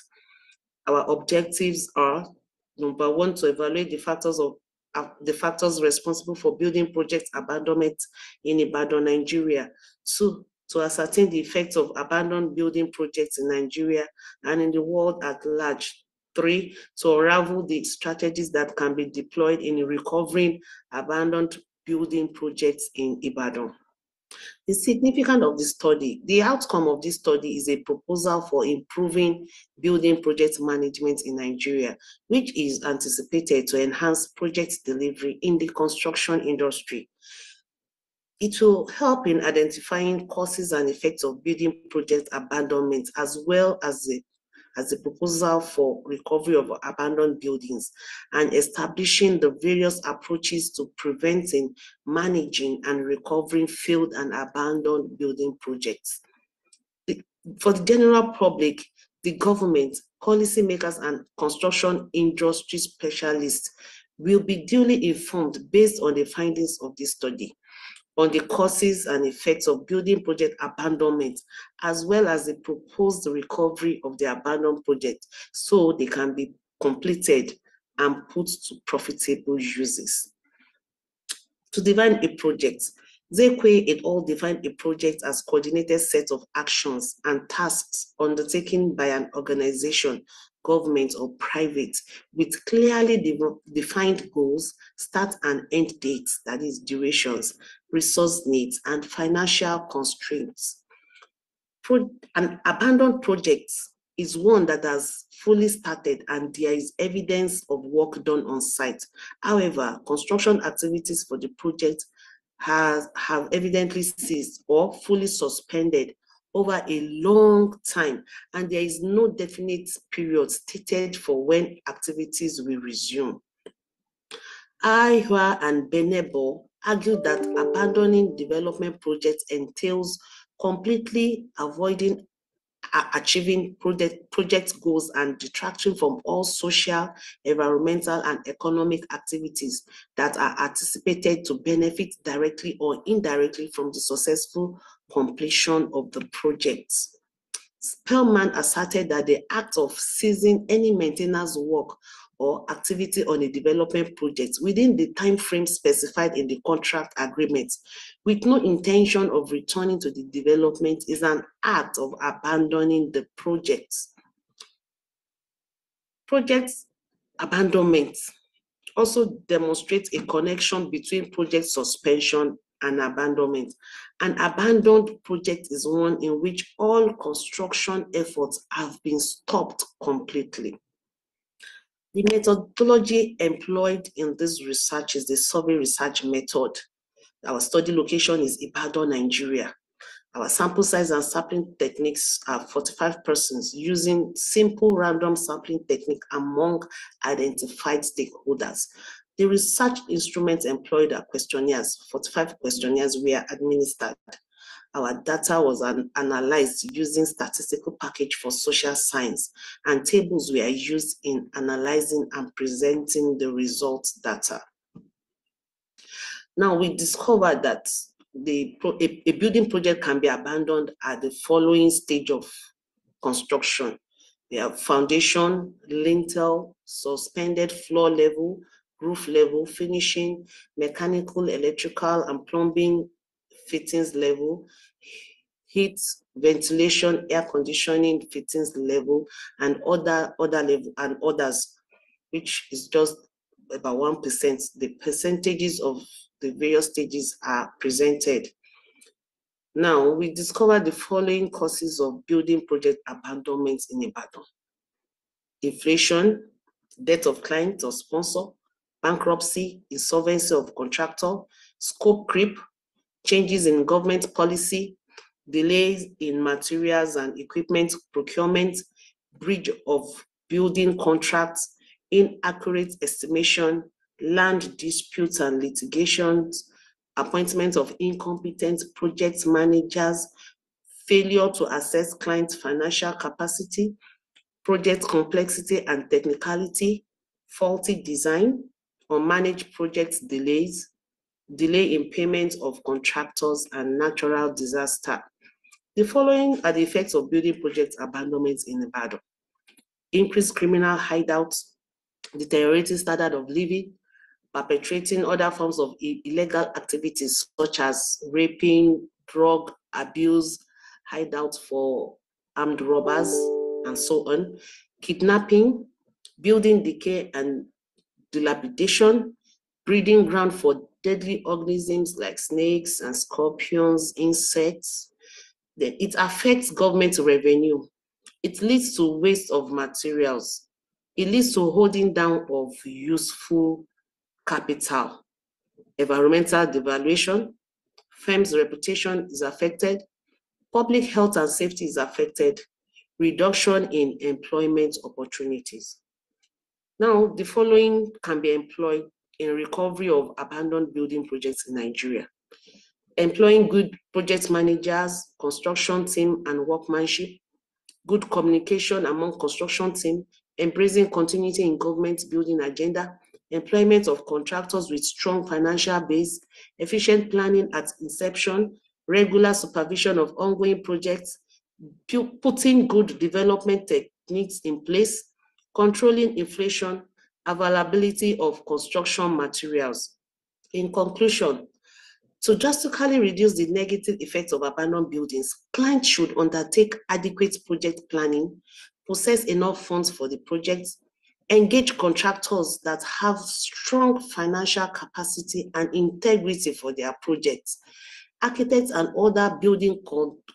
[SPEAKER 13] Our objectives are: number one, to evaluate the factors responsible for building project abandonment in Ibadan, Nigeria. 2, to ascertain the effects of abandoned building projects in Nigeria and in the world at large. 3, to unravel the strategies that can be deployed in recovering abandoned building projects in Ibadan. The significance of the study, the outcome of this study is a proposal for improving building project management in Nigeria, which is anticipated to enhance project delivery in the construction industry. It will help in identifying causes and effects of building project abandonment, as well as the proposal for recovery of abandoned buildings, and establishing the various approaches to preventing, managing, and recovering failed and abandoned building projects. For the general public, the government, policymakers, and construction industry specialists will be duly informed based on the findings of this study on the causes and effects of building project abandonment, as well as the proposed recovery of the abandoned project, so they can be completed and put to profitable uses. To define a project, Zekwe et al. Defined a project as coordinated set of actions and tasks undertaken by an organization, government, or private, with clearly defined goals, start and end dates, that is durations, resource needs, and financial constraints. An abandoned project is one that has fully started and there is evidence of work done on site. However, construction activities for the project have evidently ceased or fully suspended over a long time, and there is no definite period stated for when activities will resume. Ihua and Benebo argued that abandoning development projects entails completely avoiding achieving project goals and detracting from all social, environmental, and economic activities that are anticipated to benefit directly or indirectly from the successful completion of the projects. Spellman asserted that the act of ceasing any maintenance work or activity on a development project within the time frame specified in the contract agreement with no intention of returning to the development is an act of abandoning the project. Project abandonment also demonstrates a connection between project suspension and abandonment. An abandoned project is one in which all construction efforts have been stopped completely. The methodology employed in this research is the survey research method. Our study location is Ibadan, Nigeria. Our sample size and sampling techniques are 45 persons using simple random sampling technique among identified stakeholders. The research instruments employed are questionnaires. 45 questionnaires were administered. Our data was analyzed using statistical package for social science, and tables were used in analyzing and presenting the results data. Now we discovered that a building project can be abandoned at the following stage of construction. We have foundation, lintel, suspended floor level, roof level, finishing, mechanical, electrical, and plumbing fittings level, heat, ventilation, air conditioning fittings level, and other level and others, which is just about 1%. The percentages of the various stages are presented. Now, we discovered the following causes of building project abandonment in Ibadan: inflation, death of client or sponsor, bankruptcy, insolvency of contractor, scope creep, changes in government policy, delays in materials and equipment procurement, breach of building contracts, inaccurate estimation, land disputes and litigations, appointment of incompetent project managers, failure to assess client financial capacity, project complexity and technicality, faulty design, unmanaged project delays, delay in payment of contractors, and natural disaster. The following are the effects of building project abandonment in Ibadan: increased criminal hideouts, deteriorating standard of living, perpetrating other forms of illegal activities such as raping, drug abuse, hideouts for armed robbers, and so on, kidnapping, building decay and dilapidation, breeding ground for deadly organisms like snakes and scorpions, insects. Then it affects government revenue. It leads to waste of materials. It leads to holding down of useful capital. Environmental devaluation, firm's reputation is affected, public health and safety is affected, reduction in employment opportunities. Now, the following can be employed in recovery of abandoned building projects in Nigeria: employing good project managers, construction team, and workmanship, good communication among construction team, embracing continuity in government building agenda, employment of contractors with strong financial base, efficient planning at inception, regular supervision of ongoing projects, putting good development techniques in place, controlling inflation, availability of construction materials. In conclusion, to drastically reduce the negative effects of abandoned buildings, clients should undertake adequate project planning, possess enough funds for the projects, engage contractors that have strong financial capacity and integrity for their projects, Architects and other building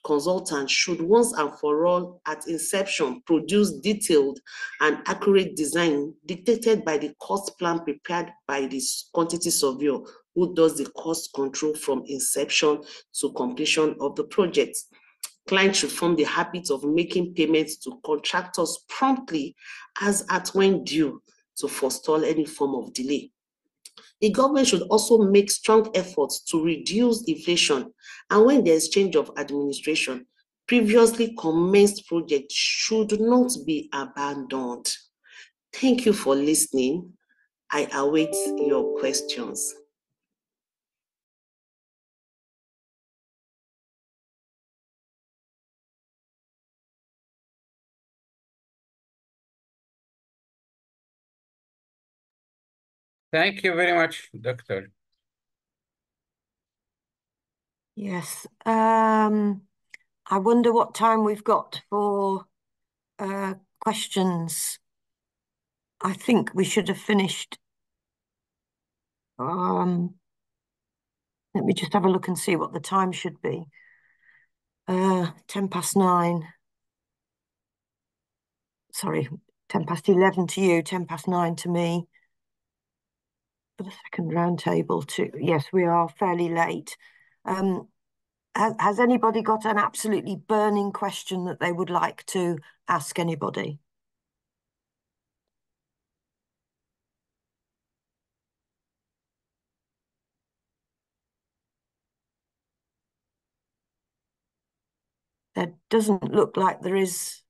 [SPEAKER 13] consultants should once and for all at inception produce detailed and accurate design dictated by the cost plan prepared by the quantity surveyor who does the cost control from inception to completion of the project. Clients should form the habit of making payments to contractors promptly as at when due to forestall any form of delay. The government should also make strong efforts to reduce inflation, and when there is change of administration, previously commenced projects should not be abandoned. Thank you for listening. I await your questions.
[SPEAKER 4] Thank you very much, Doctor.
[SPEAKER 1] Yes. I wonder what time we've got for questions. I think we should have finished. Let me just have a look and see what the time should be. 9:10. Sorry, 11:10 to you, 9:10 to me. For the second round table too. Yes, we are fairly late. Has anybody got an absolutely burning question that they would like to ask anybody? There doesn't look like there is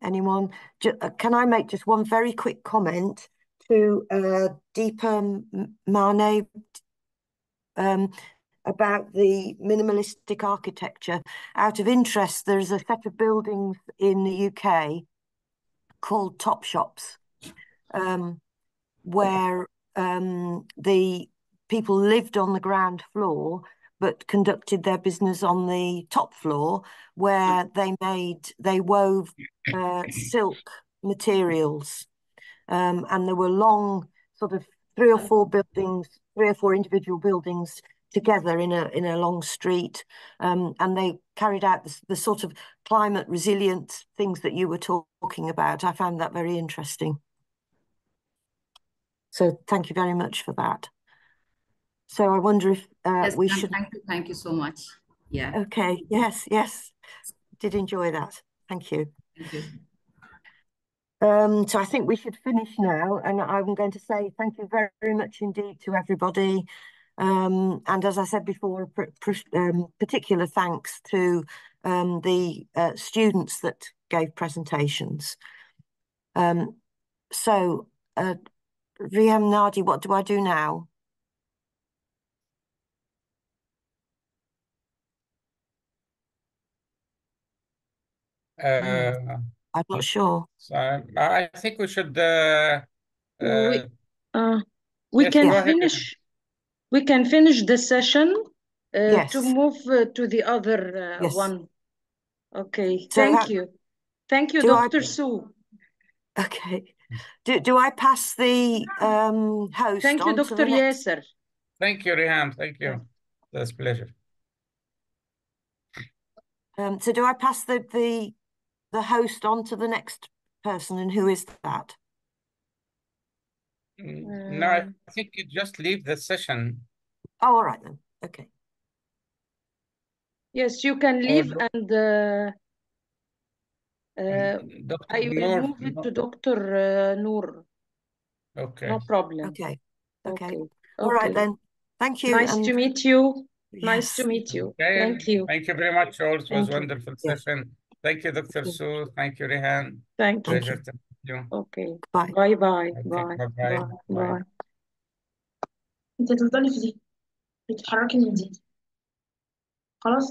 [SPEAKER 1] anyone. Can I make just one very quick comment to Deepa Mane about the minimalistic architecture? Out of interest, there's a set of buildings in the UK called Top Shops, where the people lived on the ground floor but conducted their business on the top floor, where they wove silk materials, and there were long sort of 3 or 4 individual buildings together in a long street, and they carried out the sort of climate resilient things that you were talking about. I found that very interesting. So thank you very much for that. So I wonder if
[SPEAKER 11] yes,
[SPEAKER 1] we should.
[SPEAKER 11] Thank you so much. Yeah.
[SPEAKER 1] Okay. Yes. Did enjoy that. Thank you.
[SPEAKER 11] Thank you.
[SPEAKER 1] So I think we should finish now, and I'm going to say thank you very, very much indeed to everybody. And as I said before, particular thanks to the students that gave presentations. So, Riham Nadi, what do I do now? I'm not sure.
[SPEAKER 4] So I think we should.
[SPEAKER 9] We
[SPEAKER 4] yes,
[SPEAKER 9] can
[SPEAKER 4] go ahead.
[SPEAKER 9] finish. We can finish the session
[SPEAKER 1] Yes.
[SPEAKER 9] to move to the other
[SPEAKER 1] Yes.
[SPEAKER 9] one. Okay.
[SPEAKER 1] So
[SPEAKER 9] Thank you. Thank you, Dr. Sue.
[SPEAKER 1] Okay. Do I pass the host?
[SPEAKER 9] Thank you,
[SPEAKER 1] on
[SPEAKER 9] Dr.
[SPEAKER 1] to the next...
[SPEAKER 9] Yasser.
[SPEAKER 4] Thank you, Riham. Thank you. That's a pleasure.
[SPEAKER 1] So do I pass the host on to the next person, and who is that?
[SPEAKER 4] No, I think you just leave the session.
[SPEAKER 1] Oh, all right then. Okay.
[SPEAKER 9] Yes, you can leave, and
[SPEAKER 4] Dr.
[SPEAKER 9] I will
[SPEAKER 4] Noor,
[SPEAKER 9] move it to Dr. Noor.
[SPEAKER 4] Okay.
[SPEAKER 9] No problem.
[SPEAKER 1] Okay.
[SPEAKER 9] Okay.
[SPEAKER 1] All right then. Thank you.
[SPEAKER 9] Nice to meet you.
[SPEAKER 1] Yes.
[SPEAKER 9] Nice to meet you.
[SPEAKER 4] Okay.
[SPEAKER 9] Thank you.
[SPEAKER 4] Thank you very much. Also, it was
[SPEAKER 1] Thank you.
[SPEAKER 4] wonderful
[SPEAKER 1] Yes.
[SPEAKER 4] session. Thank you, Dr. Sue. Thank you, Rehan.
[SPEAKER 9] Thank you.
[SPEAKER 4] Pleasure to meet you.
[SPEAKER 9] Okay.
[SPEAKER 1] Bye.
[SPEAKER 9] باي باي
[SPEAKER 4] Okay,
[SPEAKER 9] باي
[SPEAKER 4] bye-bye.
[SPEAKER 9] باي
[SPEAKER 4] Bye.
[SPEAKER 9] باي.
[SPEAKER 10] انت تفضلي في دي بتتحركي من دي خلاص.